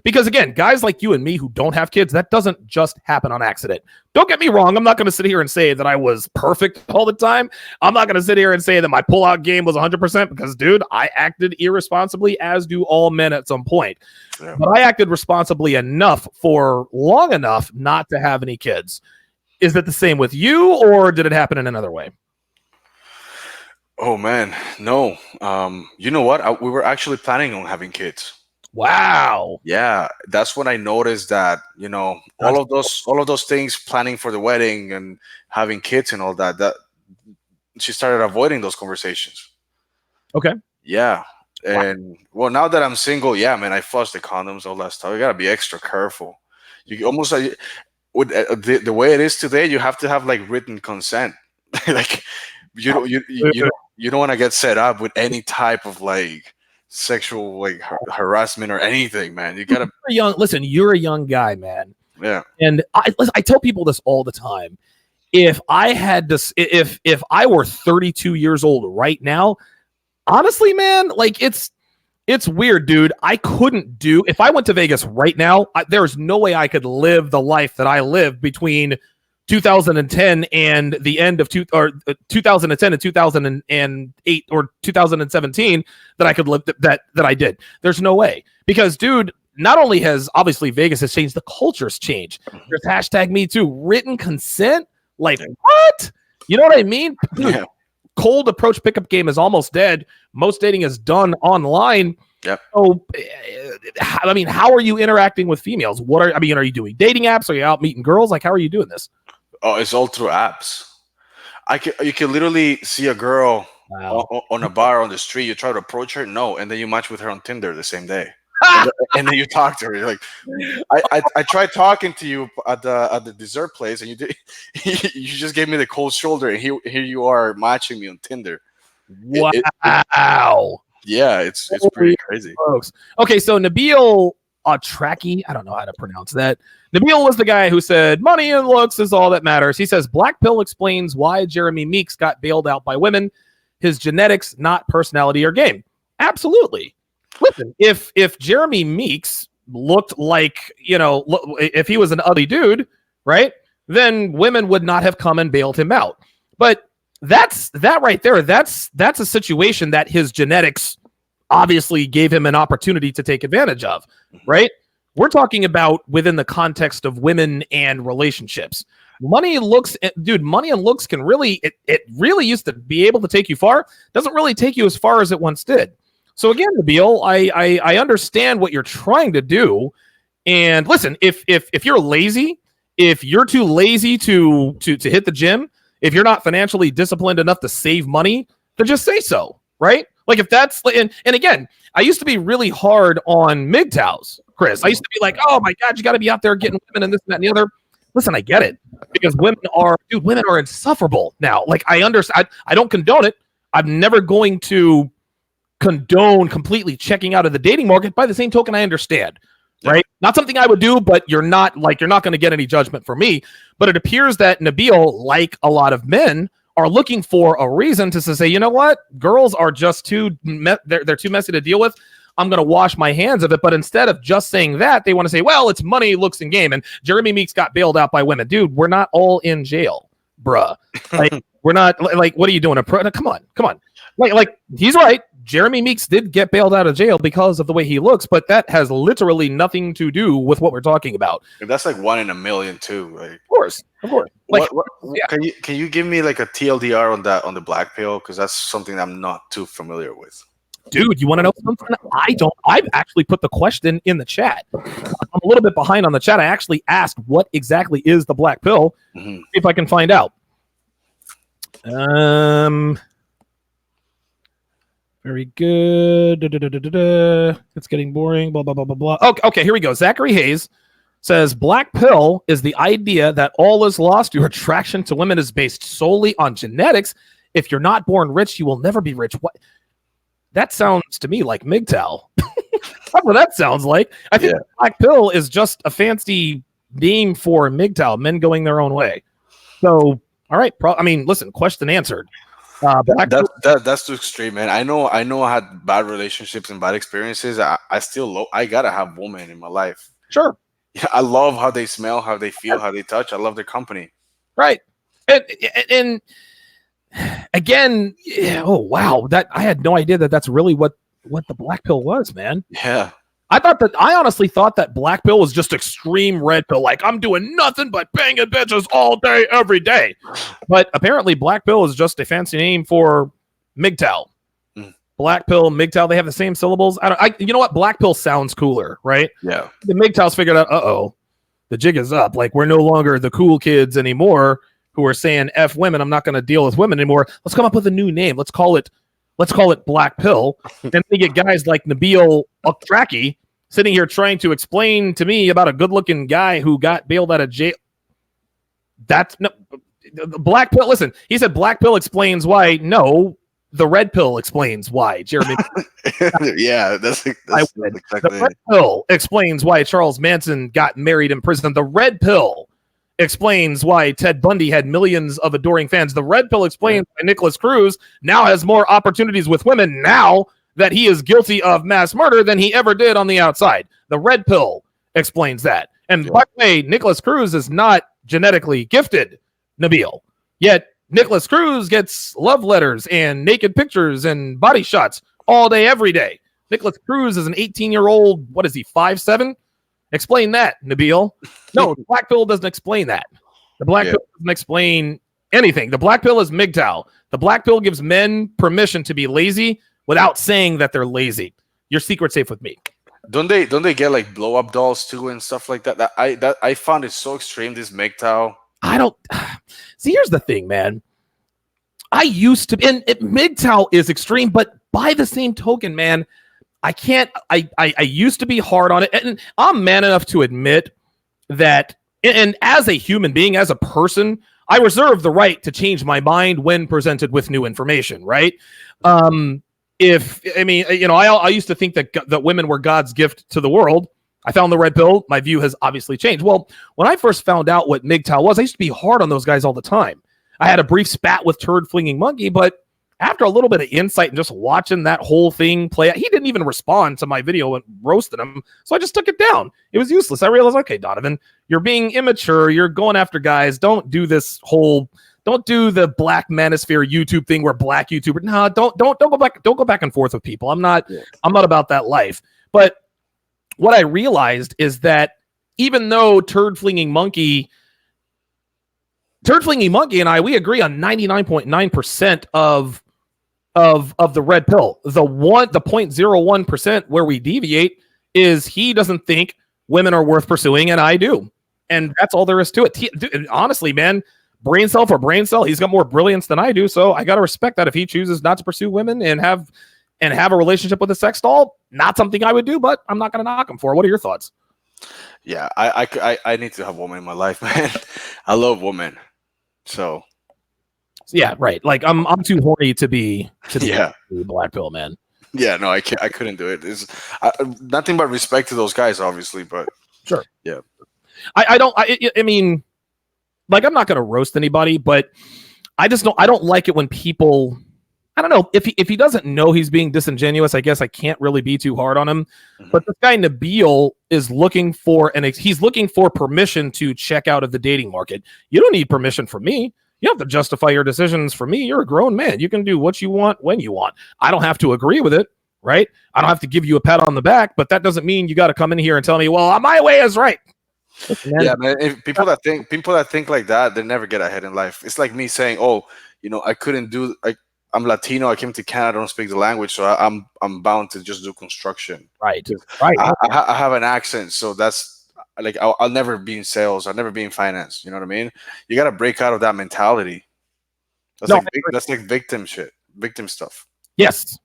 because again, guys like you and me who don't have kids, that doesn't just happen on accident. Don't get me wrong. I'm not going to sit here and say that I was perfect all the time. I'm not going to sit here and say that my pullout game was 100% because, dude, I acted irresponsibly, as do all men at some point. Yeah. But I acted responsibly enough for long enough not to have any kids. Is that the same with you, or did it happen in another way? Oh man, no. You know what? We were actually planning on having kids. Wow. Yeah, that's when I noticed that all of those things, planning for the wedding and having kids and all that. That she started avoiding those conversations. Okay. Yeah, and well, now that I'm single, yeah, man, I flush the condoms, all that stuff. You gotta be extra careful. You almost like with the way it is today, you have to have like written consent, like. You don't want to get set up with any type of like sexual like harassment or anything, man. You gotta. You're a young guy, man. Yeah. And I tell people this all the time. If I were 32 years old right now, honestly, man, like it's weird, dude. I couldn't if I went to Vegas right now. There's no way I could live the life that I lived between 2010 and the end of 2010 and 2008 or 2017 that I could live that I did. There's no way, because dude, not only has obviously Vegas has changed, the culture's changed. There's #MeToo, written consent. Like what? You know what I mean? Dude, yeah. Cold approach pickup game is almost dead. Most dating is done online. Yep. So, I mean, how are you interacting with females? Are you doing dating apps? Are you out meeting girls? Like, how are you doing this? Oh, it's all through apps. You can literally see a girl on a bar on the street. You try to approach her, no, and then you match with her on Tinder the same day, and then you talk to her. You're like, I tried talking to you at the dessert place, and you just gave me the cold shoulder, and here you are matching me on Tinder. Wow. Yeah, it's pretty crazy. Folks. Okay, so Nabil Atraki. I don't know how to pronounce that. Nabil was the guy who said money and looks is all that matters. He says Black Pill explains why Jeremy Meeks got bailed out by women. His genetics, not personality or game. Absolutely. Listen, if Jeremy Meeks looked like, if he was an ugly dude, right, then women would not have come and bailed him out. But that right there, that's a situation that his genetics obviously gave him an opportunity to take advantage of, right? We're talking about within the context of women and relationships. Money and looks can really, it really used to be able to take you far. Doesn't really take you as far as it once did. So again, Nabil, I understand what you're trying to do. And listen, if you're lazy, if you're too lazy to hit the gym, if you're not financially disciplined enough to save money, then just say so, right? Like if that's, and again, I used to be really hard on MGTOWs, Chris. I used to be like, oh my God, you got to be out there getting women and this and that and the other. Listen, I get it, because women are insufferable now. Like I understand, I don't condone it. I'm never going to condone completely checking out of the dating market. By the same token, I understand, right? Not something I would do, but you're not going to get any judgment from me. But it appears that Nabil, like a lot of men, are looking for a reason to say, you know what, girls are just they're too messy to deal with. I'm going to wash my hands of it. But instead of just saying that, they want to say, well, it's money, looks, and game. And Jeremy Meeks got bailed out by women. Dude, we're not all in jail, bruh. Like, we're not, like, what are you doing? Come on. Like, he's right. Jeremy Meeks did get bailed out of jail because of the way he looks, but that has literally nothing to do with what we're talking about. That's like 1 in a million too. Like, of course. Like, can you give me like a TLDR on the Black Pill? Because that's something I'm not too familiar with. Dude, you want to know something? I don't. I've actually put the question in the chat. I'm a little bit behind on the chat. I actually asked what exactly is the Black Pill. See if I can find out. Very good. It's getting boring. Blah, blah, blah, blah, blah. Okay, here we go. Zachary Hayes says, Black Pill is the idea that all is lost. Your attraction to women is based solely on genetics. If you're not born rich, you will never be rich. What? That sounds to me like MGTOW. That's what that sounds like. I think Black Pill is just a fancy name for MGTOW, men going their own way. So, all right. Listen, question answered. That's too extreme, man. I know I had bad relationships and bad experiences. I gotta have women in my life. Sure. Yeah, I love how they smell, how they feel, how they touch. I love their company. Right. And again, oh wow, that I had no idea that's really what the Black Pill was, man. Yeah. I honestly thought that Black Pill was just extreme red pill. Like, I'm doing nothing but banging bitches all day, every day. But apparently Black Pill is just a fancy name for MGTOW. Black Pill, MGTOW, they have the same syllables. You know what? Black Pill sounds cooler, right? Yeah. The MGTOWs figured out, the jig is up. Like, we're no longer the cool kids anymore who are saying F women. I'm not going to deal with women anymore. Let's come up with a new name. Let's call it Black Pill. And we get guys like Nabil Atraki sitting here trying to explain to me about a good-looking guy who got bailed out of jail. That's no Black Pill. Listen, he said Black Pill explains why. No, the Red Pill explains why. Jeremy. Yeah, that's exactly the Red Pill explains why Charles Manson got married in prison. The Red Pill explains why Ted Bundy had millions of adoring fans. The Red Pill explains why Nicholas Cruz now has more opportunities with women now that he is guilty of mass murder than he ever did on the outside. The Red Pill explains that. And by the way, Nicholas Cruz is not genetically gifted, Nabil. Yet Nicholas Cruz gets love letters and naked pictures and body shots all day, every day. Nicholas Cruz is an 18-year-old, what is he, 5'7"? Explain that, Nabil. No, the Black Pill doesn't explain that. The Black Pill doesn't explain anything. The Black Pill is MGTOW. The Black Pill gives men permission to be lazy without saying that they're lazy. Your secret's safe with me. Don't they get like blow up dolls too and stuff like that? I found it so extreme, this MGTOW. I don't see. Here's the thing, man. I used to, and MGTOW is extreme, but by the same token, man, I can't. I used to be hard on it, and I'm man enough to admit that. And as a human being, as a person, I reserve the right to change my mind when presented with new information. Right? I used to think that women were God's gift to the world. I found the red pill. My view has obviously changed. Well, when I first found out what MGTOW was, I used to be hard on those guys all the time. I had a brief spat with Turd Flinging Monkey, but after a little bit of insight and just watching that whole thing play out, he didn't even respond to my video and roasted him. So I just took it down. It was useless. I realized, okay, Donovan, you're being immature. You're going after guys. Don't do the Black Manosphere YouTube thing where black YouTuber. No, don't go back and forth with people. I'm not about that life. But what I realized is that even though Turd Flinging Monkey and I, we agree on 99.9% of the red pill. The 0.01% where we deviate is he doesn't think women are worth pursuing, and I do. And that's all there is to it. Dude, honestly, man, brain cell for brain cell, he's got more brilliance than I do, so I got to respect that if he chooses not to pursue women and have a relationship with a sex doll. Not something I would do, but I'm not going to knock him for it. What are your thoughts? Yeah, I need to have women in my life, man. I love women. So yeah, right. Like I'm too horny to be black pill, man. Yeah, no, I couldn't do it. It's nothing but respect to those guys, obviously, but sure. Yeah. I mean, like, I'm not going to roast anybody, but I don't like it when people, I don't know, if he doesn't know he's being disingenuous, I guess I can't really be too hard on him. Mm-hmm. But this guy Nabil is looking for permission to check out of the dating market. You don't need permission from me. You don't have to justify your decisions for me. You're a grown man. You can do what you want when you want. I don't have to agree with it, right? I don't have to give you a pat on the back, but that doesn't mean you got to come in here and tell me, well, my way is right. Yeah, man. If people that think like that, they never get ahead in life. It's like me saying, "Oh, I couldn't do. I'm Latino. I came to Canada. I don't speak the language, so I'm bound to just do construction." Right. I have an accent, so that's like I'll never be in sales. I'll never be in finance. You know what I mean? You got to break out of that mentality. That's like victim stuff. Yes.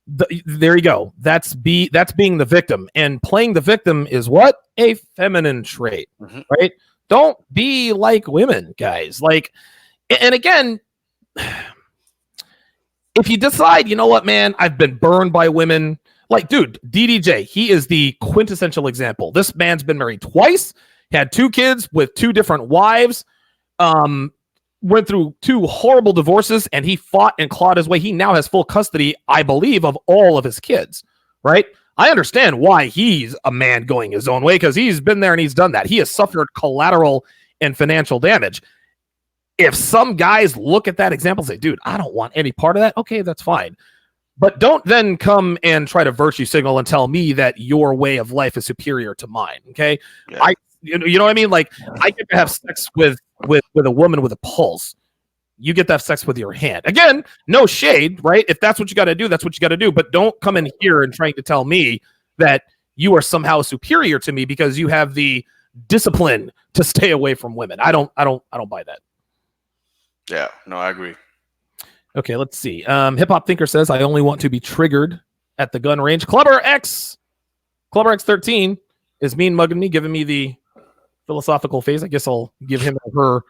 There you go. That's being the victim, and playing the victim is what? A feminine trait, mm-hmm. Right? Don't be like women, guys. Like, and again, if you decide, you know what, man, I've been burned by women. Like, dude, DDJ, he is the quintessential example. This man's been married twice, had 2 kids with 2 different wives, went through 2 horrible divorces, and he fought and clawed his way. He now has full custody, I believe, of all of his kids, right? I understand why he's a man going his own way, because he's been there and he's done that. He has suffered collateral and financial damage. If some guys look at that example and say, dude, I don't want any part of that, okay, that's fine. But don't then come and try to virtue signal and tell me that your way of life is superior to mine, okay? Yeah. You know what I mean? Like, I get to have sex with a woman with a pulse. You get to have sex with your hand. Again, no shade, right? If that's what you got to do, that's what you got to do. But don't come in here and trying to tell me that you are somehow superior to me because you have the discipline to stay away from women. I don't buy that. Yeah, no, I agree. Okay, let's see. Hip Hop Thinker says, I only want to be triggered at the gun range. Clubber X13 is mean mugging me, giving me the philosophical phase. I guess I'll give him or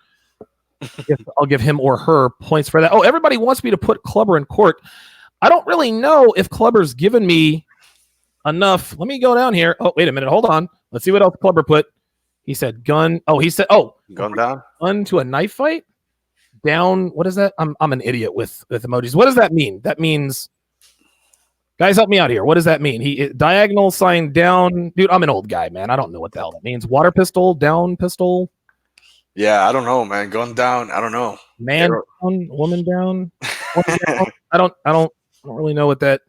her points for that. Oh, everybody wants me to put Clubber in court. I don't really know if Clubber's given me enough. Let me go down here. Oh, wait a minute. Hold on. Let's see what else Clubber put. He said gun. Oh, he said, gun down. Gun to a knife fight. Down. What is that? I'm an idiot with emojis. What does that mean? That means, guys, help me out here. What does that mean? Diagonal sign down. Dude, I'm an old guy, man. I don't know what the hell that means. Water pistol, down pistol. Yeah, I don't know, man. Gun down. I don't know. Man down, woman down. I don't really know what that.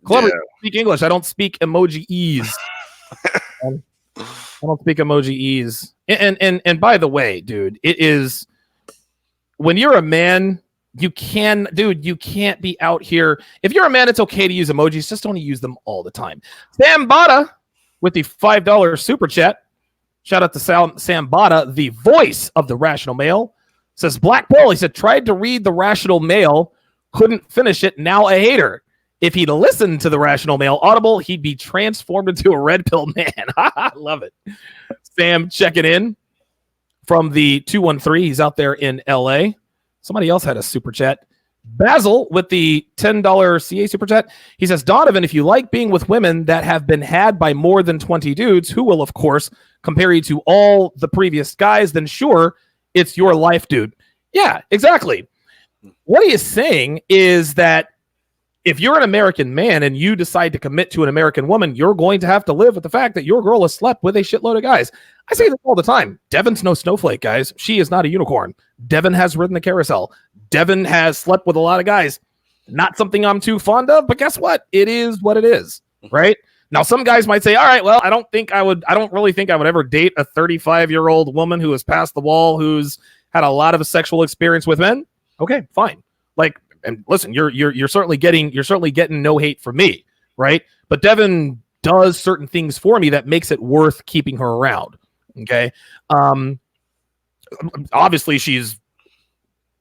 Clubber, speak English. I don't speak emoji-ese. I don't speak emoji-ese. And by the way, dude, it is. When you're a man, you can't be out here. If you're a man, it's okay to use emojis. Just don't use them all the time. Sam Bada with the $5 super chat. Shout out to Sam Bada, the voice of the Rational Male. Says, Black Bull, he said, tried to read the Rational Male, couldn't finish it, now a hater. If he'd listened to the Rational Male Audible, he'd be transformed into a red pill man. I love it. Sam checking in from the 213. He's out there in LA. Somebody else had a super chat. Basil with the $10 CA super chat. He says, Donovan, if you like being with women that have been had by more than 20 dudes, who will, of course, compare you to all the previous guys, then sure, it's your life, dude. Yeah, exactly. What he is saying is that if you're an American man and you decide to commit to an American woman, you're going to have to live with the fact that your girl has slept with a shitload of guys. I say this all the time. Devon's no snowflake, guys. She is not a unicorn. Devon has ridden the carousel. Devon has slept with a lot of guys. Not something I'm too fond of, but guess what? It is what it is, right? Now, some guys might say, all right, well, I don't really think I would ever date a 35-year-old woman who has passed the wall, who's had a lot of sexual experience with men. Okay, fine. Like, and listen, you're certainly getting no hate from me, right? But Devon does certain things for me that makes it worth keeping her around. Okay. Obviously she's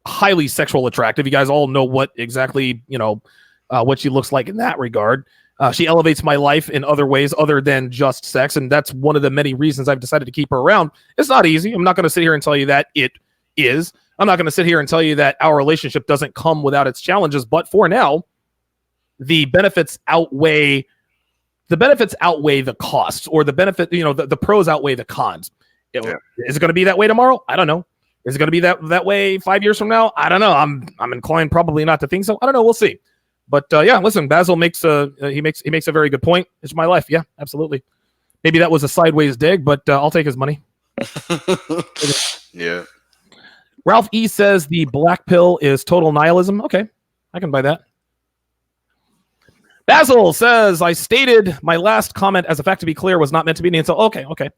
highly sexual attractive. You guys all know what exactly, what she looks like in that regard. She elevates my life in other ways other than just sex. And that's one of the many reasons I've decided to keep her around. It's not easy. I'm not going to sit here and tell you that it is. I'm not going to sit here and tell you that our relationship doesn't come without its challenges. But for now, the benefits outweigh the costs, or the benefit, the pros outweigh the cons. Is it going to be that way tomorrow? I don't know. Is it going to be that way 5 years from now? I don't know. I'm inclined probably not to think so. I don't know. We'll see. But yeah, listen, Basil makes a very good point. It's my life. Yeah, absolutely. Maybe that was a sideways dig, but I'll take his money. Yeah. Ralph E says the black pill is total nihilism. Okay, I can buy that. Basil says, I stated my last comment as a fact, to be clear, was not meant to be an insult. Okay.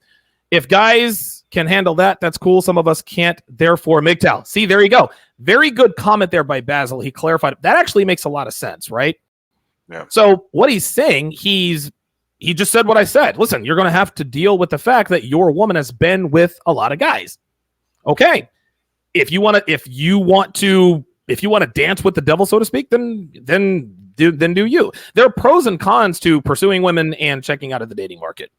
If guys can handle that, that's cool. Some of us can't, therefore MGTOW. See, there you go. Very good comment there by Basil. He clarified it. That actually makes a lot of sense, right? Yeah. So what he's saying, he just said what I said. Listen, you're going to have to deal with the fact that your woman has been with a lot of guys. Okay. If you want to dance with the devil, so to speak, then do you. There are pros and cons to pursuing women and checking out of the dating market.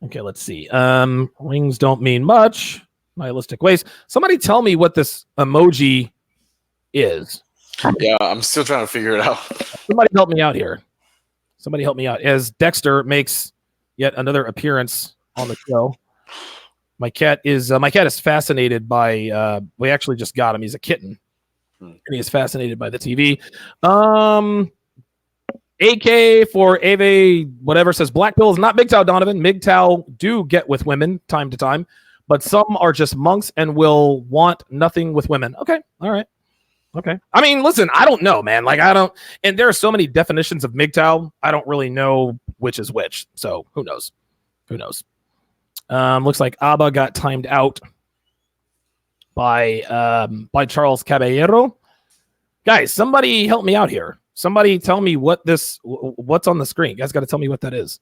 Okay, let's see. Rings don't mean much. Nihilistic ways. Somebody tell me what this emoji is. Yeah, I'm still trying to figure it out. Somebody help me out here. Somebody help me out. As Dexter makes yet another appearance on the show. My cat is fascinated by. We actually just got him. He's a kitten, and he is fascinated by the TV. AK for Ave, whatever, says black pill is not MGTOW, Donovan. MGTOW do get with women time to time, but some are just monks and will want nothing with women. Okay, all right, okay. I mean, listen, I don't know, man. Like, and there are so many definitions of MGTOW. I don't really know which is which. So who knows? Looks like Abba got timed out by Charles Caballero. Guys, somebody help me out here. Somebody tell me what's on the screen. You guys got to tell me what that is.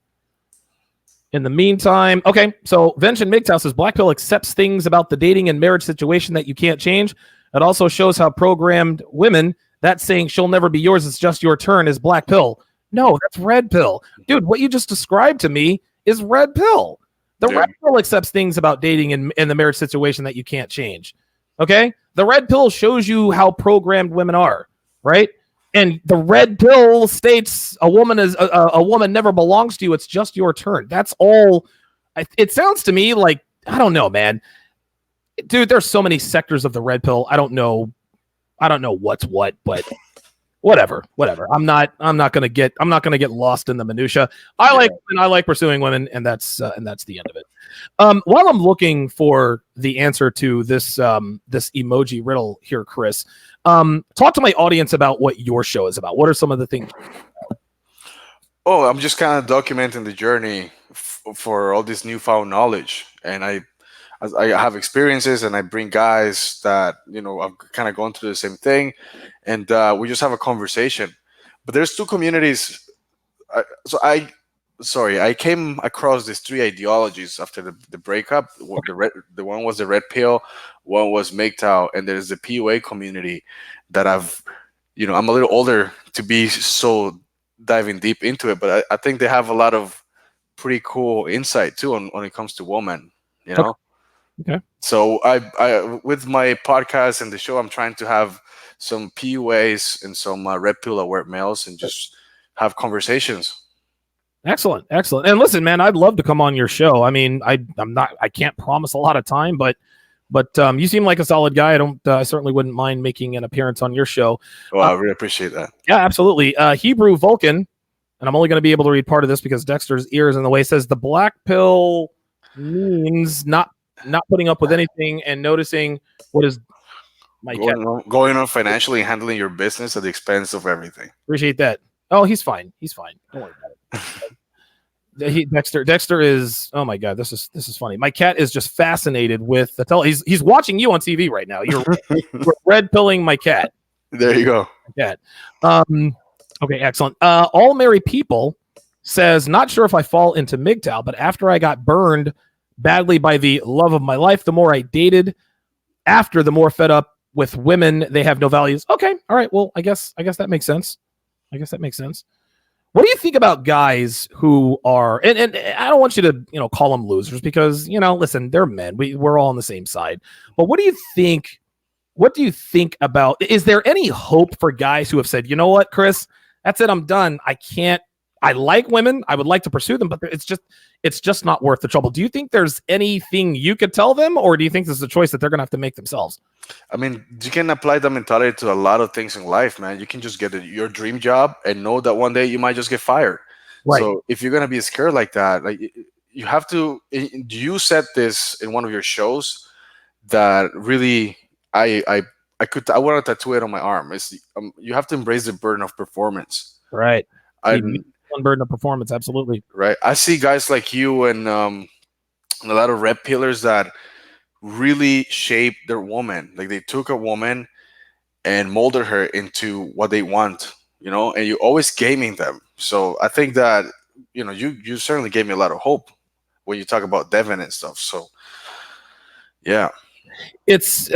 In the meantime, okay, so Vention MGTOW says black pill accepts things about the dating and marriage situation that you can't change. It also shows how programmed women, that saying she'll never be yours, it's just your turn, is black pill. No, that's red pill. Dude, what you just described to me is red pill. The red pill accepts things about dating and the marriage situation that you can't change. Okay? The red pill shows you how programmed women are, right? And the red pill states a woman never belongs to you. It's just your turn. That's all. It sounds to me like, I don't know, man. Dude, there's so many sectors of the red pill. I don't know what's what, but whatever. I'm not gonna get lost in the minutia. I like pursuing women, and that's the end of it. While I'm looking for the answer to this emoji riddle here, Chris, talk to my audience about what your show is about. What are some of the things? Oh, I'm just kind of documenting the journey for all this newfound knowledge, and I have experiences, and I bring guys that have kind of gone through the same thing, and we just have a conversation. But there's two communities. I came across these three ideologies after the breakup. The one was the red pill, one was MGTOW, and there's the PUA community that I'm a little older to be so diving deep into it, but I think they have a lot of pretty cool insight too when it comes to women, Okay. Okay. So I with my podcast and the show, I'm trying to have some PUAs and some red pill aware males and just have conversations. Excellent, excellent. And listen, man, I'd love to come on your show. I mean, I can't promise a lot of time, but you seem like a solid guy. I certainly wouldn't mind making an appearance on your show. Well, I really appreciate that. Yeah, absolutely. Hebrew Vulcan, and I'm only going to be able to read part of this because Dexter's ear is in the way. Says the black pill means not putting up with anything and noticing what is my cat. Going on financially and handling your business at the expense of everything. Appreciate that. Oh, he's fine. He's fine. Don't worry about it. Dexter is. Oh my god, this is funny. My cat is just fascinated with the He's watching you on TV right now. You're red pilling my cat. There you go. Cat. Okay, excellent. All Merry People says, not sure if I fall into MGTOW, but after I got burned badly by the love of my life, the more I dated, after the more fed up with women, they have no values. Okay, all right. Well, I guess that makes sense. What do you think about guys who are, and I don't want you to, call them losers because, listen, they're men. We're all on the same side. But what do you think about, is there any hope for guys who have said, you know what, Chris, that's it, I'm done. I like women. I would like to pursue them, but it's just not worth the trouble. Do you think there's anything you could tell them, or do you think this is a choice that they're going to have to make themselves? I mean, you can apply that mentality to a lot of things in life, man. You can just get your dream job and know that one day you might just get fired. Right. So if you're going to be scared like that, like you have to, you said this in one of your shows that really, I want to tattoo it on my arm. It's you have to embrace the burden of performance. Right. One burden of performance, absolutely. Right. I see guys like you and a lot of red pillars that really shaped their woman. Like they took a woman and molded her into what they want, and you're always gaming them. So I think that, you certainly gave me a lot of hope when you talk about Devin and stuff. So yeah. It's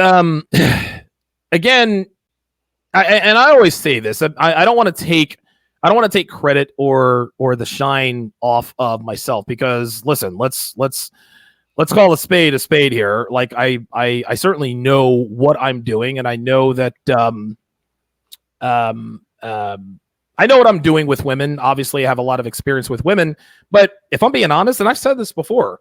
again, I always say this. I don't want to take credit or the shine off of myself because listen, let's call a spade here. Like I certainly know what I'm doing, and I know that I know what I'm doing with women. Obviously, I have a lot of experience with women, but if I'm being honest, and I've said this before,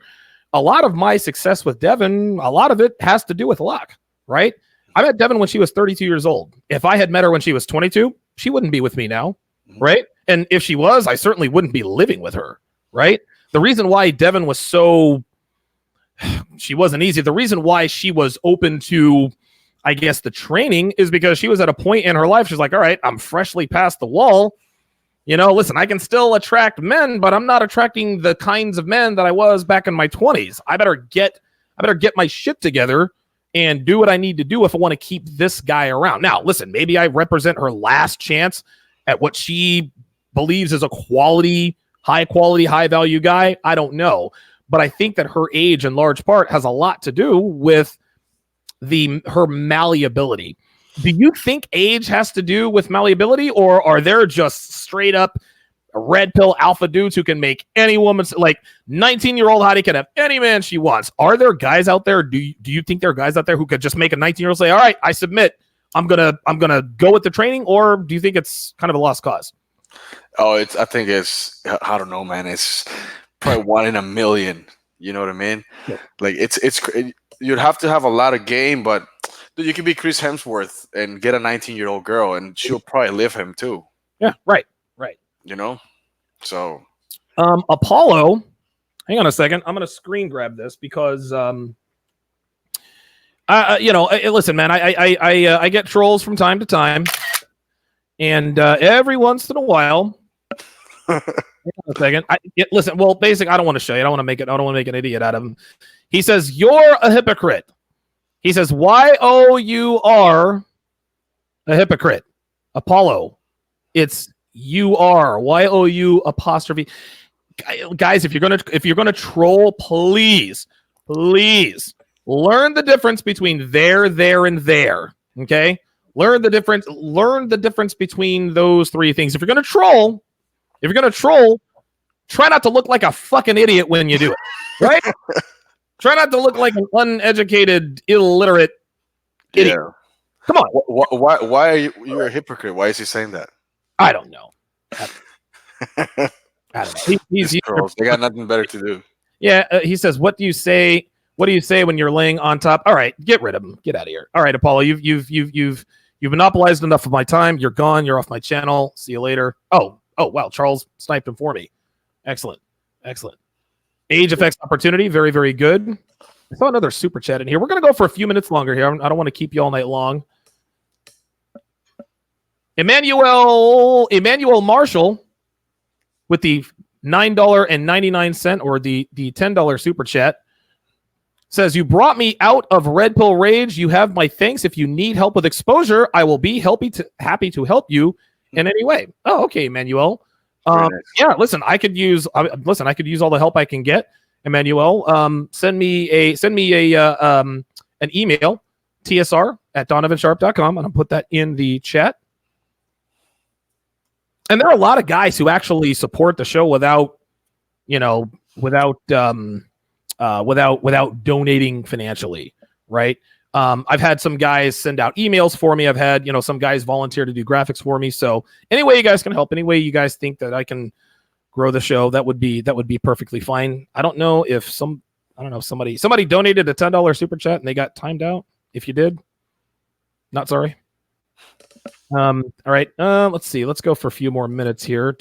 a lot of my success with Devin, a lot of it has to do with luck, right? I met Devin when she was 32 years old. If I had met her when she was 22, she wouldn't be with me now, right? And if she was, I certainly wouldn't be living with her, right? The reason why Devin was she wasn't easy. The reason why she was open to, I guess, the training is because she was at a point in her life. She's like, all right, I'm freshly past the wall. Listen, I can still attract men, but I'm not attracting the kinds of men that I was back in my 20s. I better get my shit together and do what I need to do if I want to keep this guy around. Now, listen, maybe I represent her last chance at what she believes is a high quality, high value guy. I don't know. But I think that her age in large part has a lot to do with her malleability. Do you think age has to do with malleability, or are there just straight up red pill alpha dudes who can make any woman, like 19-year-old hottie can have any man she wants? Are there guys out there? Do you think there are guys out there who could just make a 19-year-old say, all right, I submit, I'm gonna go with the training, or do you think it's kind of a lost cause? Oh, I think it's, I don't know, man. It's probably 1 in a million. You know what I mean? Yeah. Like you'd have to have a lot of game, but dude, you could be Chris Hemsworth and get a 19-year-old girl, and she'll probably live him too. Yeah, right. So Apollo, hang on a second. I'm gonna screen grab this because listen, man, I get trolls from time to time, and every once in a while. Hang on a second. Listen. Well, I don't want to show you. I don't want to make an idiot out of him. He says you're a hypocrite. He says you are a hypocrite. Apollo, it's you are YOU apostrophe. Guys, if you're gonna troll, please learn the difference between there, and there. Okay, learn the difference between those three things. If you're gonna troll, try not to look like a fucking idiot when you do it, right? Try not to look like an uneducated, illiterate idiot. Yeah. Come on. Why are you're a hypocrite? Why is he saying that? I don't know. I don't know. These trolls, they got nothing better to do. Yeah, he says, "What do you say? What do you say when you're laying on top?" All right, get rid of him. Get out of here. All right, Apollo, you've monopolized enough of my time. You're gone. You're off my channel. See you later. Oh, wow. Charles sniped him for me. Excellent. Age affects opportunity. Very, very good. I saw another super chat in here. We're gonna go for a few minutes longer here. I don't want to keep you all night long. Emmanuel Marshall with the $9.99 or the $10 super chat says, "You brought me out of red pill rage. You have my thanks. If you need help with exposure, I will be happy to help you in any way." Oh, okay, Emmanuel. Nice. Yeah, listen, I could use all the help I can get. Emmanuel, send me an email, tsr@donovansharpe.com, and I'll put that in the chat. And there are a lot of guys who actually support the show without donating financially, right? I've had some guys send out emails for me. I've had, some guys volunteer to do graphics for me. So any way you guys can help, any way you guys think that I can grow the show, that would be perfectly fine. I don't know if somebody donated a $10 super chat and they got timed out. If you did, not sorry. All right. Let's see. Let's go for a few more minutes here.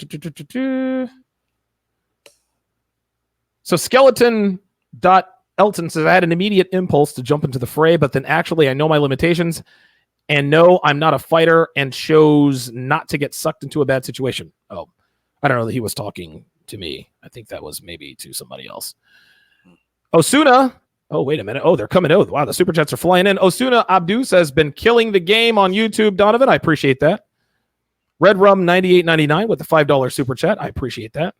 So Skeleton Elton says, "I had an immediate impulse to jump into the fray, but then actually I know my limitations and know I'm not a fighter and chose not to get sucked into a bad situation." Oh, I don't know that he was talking to me. I think that was maybe to somebody else. Osuna. Oh, wait a minute. Oh, they're coming out. Wow, the super chats are flying in. Osuna Abdu says, "Been killing the game on YouTube, Donovan." I appreciate that. Red Rum 98.99 with the $5 super chat. I appreciate that.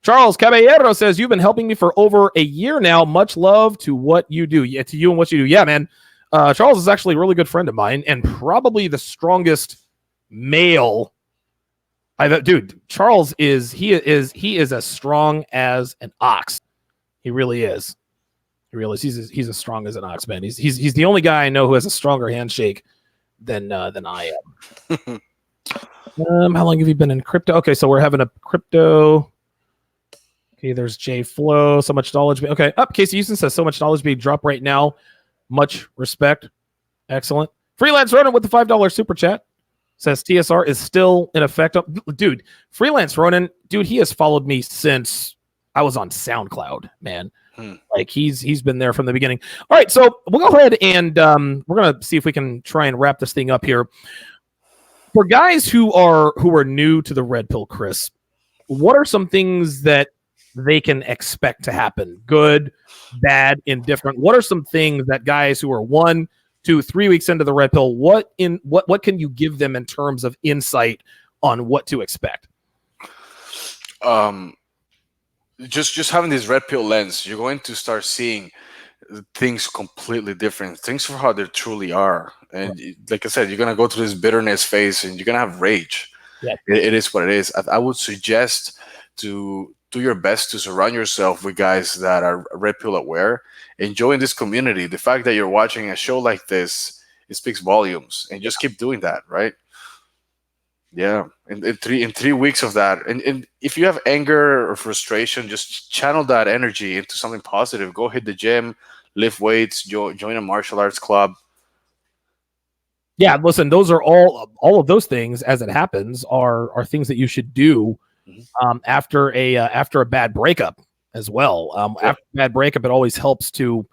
Charles Caballero says, "You've been helping me for over a year now. Much love to what you do." Yeah, to you and what you do. Yeah, man. Charles is actually a really good friend of mine and probably the strongest male. Dude, Charles is as strong as an ox. He really is. He really is. He's as strong as an ox, man. He's the only guy I know who has a stronger handshake than I am. How long have you been in crypto? Okay, so we're having a crypto. Okay, there's J Flow. So much knowledge. Okay, up. Casey Houston says, "So much knowledge being dropped right now. Much respect." Excellent. Freelance Ronan with the $5 super chat says, "TSR is still in effect." Dude, Freelance Ronan, dude, he has followed me since I was on SoundCloud, man. Like he's been there from the beginning. All right, so we'll go ahead and we're gonna see if we can try and wrap this thing up here. For guys who are new to the red pill, Chris, what are some things that they can expect to happen? Good, bad, indifferent. What are some things that guys who are 1, 2, 3 weeks into the red pill, what can you give them in terms of insight on what to expect? Just having this red pill lens, you're going to start seeing things completely different, things for how they truly are. And like I said, you're going to go through this bitterness phase and you're going to have rage. Yeah. It is what it is. I would suggest to do your best to surround yourself with guys that are red pill aware and join this community. The fact that you're watching a show like this, it speaks volumes, and just keep doing that, right? Yeah, in 3 weeks of that, and if you have anger or frustration, just channel that energy into something positive. Go hit the gym, lift weights, join a martial arts club. Yeah, listen, those are all of those things as it happens are things that you should do after a bad breakup as well. After a bad breakup, it always helps to.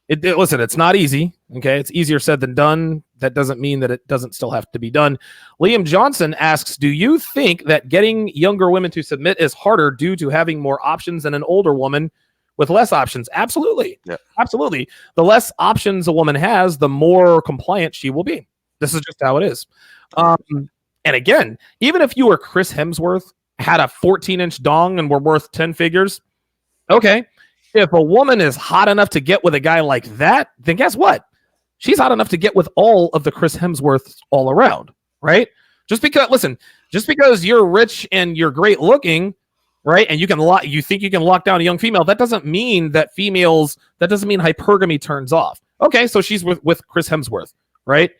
Listen, it's not easy. Okay, it's easier said than done. That doesn't mean that it doesn't still have to be done. Liam Johnson asks, "Do you think that getting younger women to submit is harder due to having more options than an older woman with less options?" Absolutely. Yeah. Absolutely. The less options a woman has, the more compliant she will be. This is just how it is. And again, even if you were Chris Hemsworth, had a 14-inch dong and were worth 10 figures, okay. If a woman is hot enough to get with a guy like that, then guess what? She's hot enough to get with all of the Chris Hemsworths all around, right? Just because you're rich and you're great looking right? And you think you can lock down a young female. That doesn't mean that hypergamy turns off. Okay, so she's with Chris Hemsworth, right?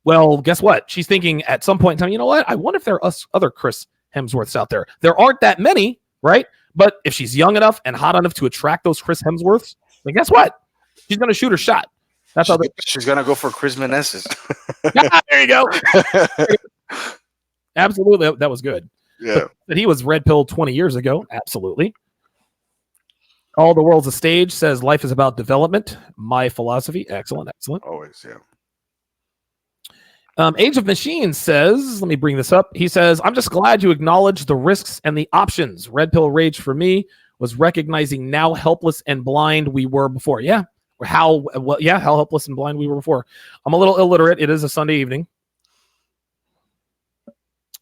Well, guess what? She's thinking at some point in time, you know what? I wonder if there are other Chris Hemsworths out there. There aren't that many, right? But if she's young enough and hot enough to attract those Chris Hemsworths, then guess what? She's going to shoot her shot. That's how she's going to go for Chris Meneses. There you go. Absolutely. That was good. Yeah. But he was red pilled 20 years ago. Absolutely. All the world's a stage says life is about development. My philosophy. Excellent. Always, yeah. Age of Machines says, let me bring this up. He says, I'm just glad you acknowledge the risks and the options. Red pill rage for me was recognizing how helpless and blind we were before. Yeah. How helpless and blind we were before. I'm a little illiterate. It is a Sunday evening.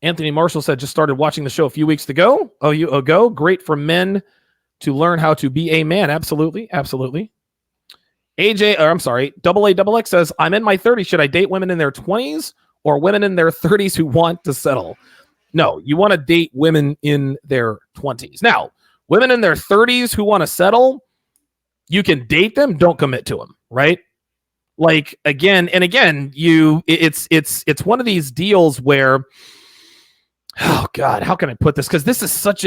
Anthony Marshall said, just started watching the show a few weeks ago. Great for men to learn how to be a man. Absolutely. AAXX says, I'm in my 30s. Should I date women in their 20s or women in their 30s who want to settle? No, you want to date women in their 20s. Now, women in their 30s who want to settle, you can date them, don't commit to them, right? Like again, it's one of these deals where, oh God, how can I put this? Because this is such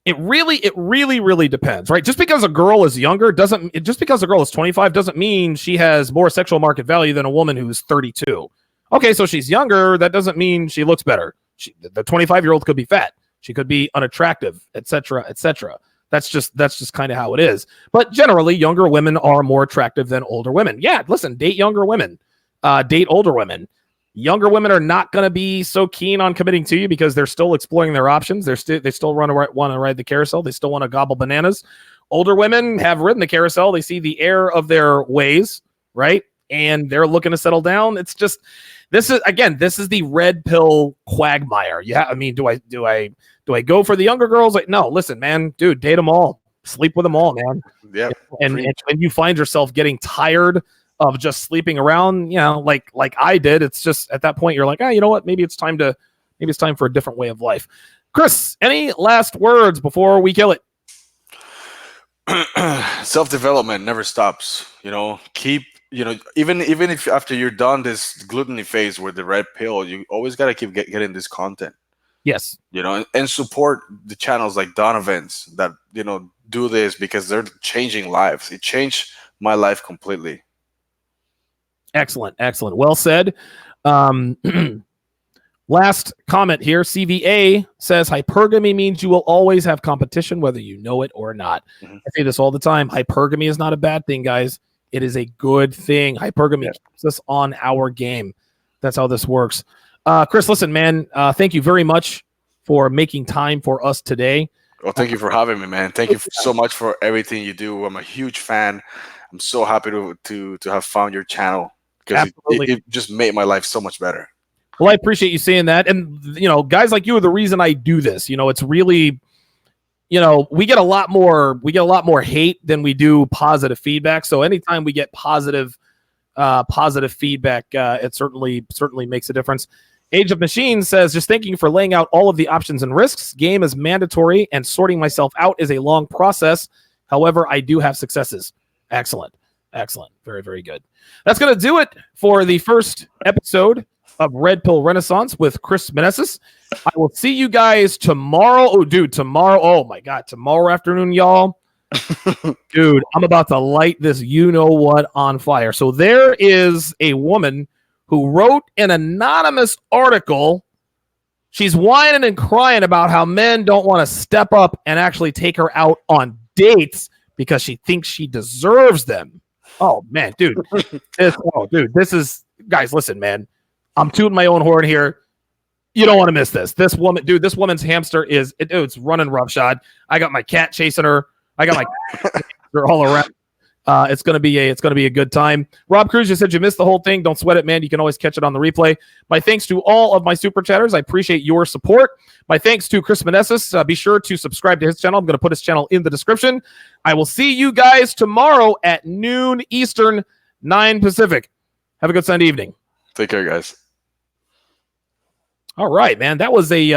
it really depends, right? Just because a girl is younger just because a girl is 25 doesn't mean she has more sexual market value than a woman who's 32. Okay, so she's younger. That doesn't mean she looks better. The 25-year-old could be fat. She could be unattractive, etc., etc. That's just kind of how it is. But generally, younger women are more attractive than older women. Yeah, listen, date younger women, date older women. Younger women are not going to be so keen on committing to you because they're still exploring their options. They still want to ride the carousel. They still want to gobble bananas. Older women have ridden the carousel. They see the error of their ways, right? And they're looking to settle down. It's just this is the red pill quagmire. Yeah, I mean, do I go for the younger girls? Like, no, listen, man, dude, date them all, sleep with them all, man. Yeah. And when you find yourself getting tired of just sleeping around, like I did, it's just at that point you're like, you know what? Maybe it's time for a different way of life. Chris, any last words before we kill it? Self-development never stops. Keep, even if after you're done this gluttony phase with the red pill, you always got to keep getting this content. Yes. And support the channels like Donovan's that, do this because they're changing lives. It changed my life completely. Excellent. Well said. Last comment here. CVA says hypergamy means you will always have competition, whether you know it or not. Mm-hmm. I say this all the time. Hypergamy is not a bad thing, guys. It is a good thing. Hypergamy keeps us on our game. That's how this works. Chris, listen, man, thank you very much for making time for us today. Well, thank you for having me, man. Thank you so much for everything you do. I'm a huge fan. I'm so happy to have found your channel because it just made my life so much better. Well, I appreciate you saying that. And, guys like you are the reason I do this. It's really, we get a lot more hate than we do positive feedback. So anytime we get positive feedback, it certainly makes a difference. Age of Machines says, just thank you for laying out all of the options and risks. Game is mandatory and sorting myself out is a long process. However, I do have successes. Excellent. Very, very good. That's going to do it for the first episode of Red Pill Renaissance with Chris Meneses. I will see you guys tomorrow. Oh, dude, tomorrow. Oh, my God. Tomorrow afternoon, y'all. Dude, I'm about to light this you-know-what on fire. So there is a woman who wrote an anonymous article. She's whining and crying about how men don't want to step up and actually take her out on dates because she thinks she deserves them. Oh, man, dude. This is, guys, listen, man. I'm tooting my own horn here. You don't want to miss this. This woman's hamster it's running roughshod. I got my cat chasing her. I got my they're all around. It's gonna be a good time. Rob Cruz just said you missed the whole thing. Don't sweat it, man. You can always catch it on the replay. My thanks to all of my super chatters. I appreciate your support. My thanks to Chris Meneses. Be sure to subscribe to his channel. I'm going to put his channel in the description. I will see you guys tomorrow at noon Eastern, 9 Pacific. Have a good Sunday evening. Take care, guys. All right, man. That was a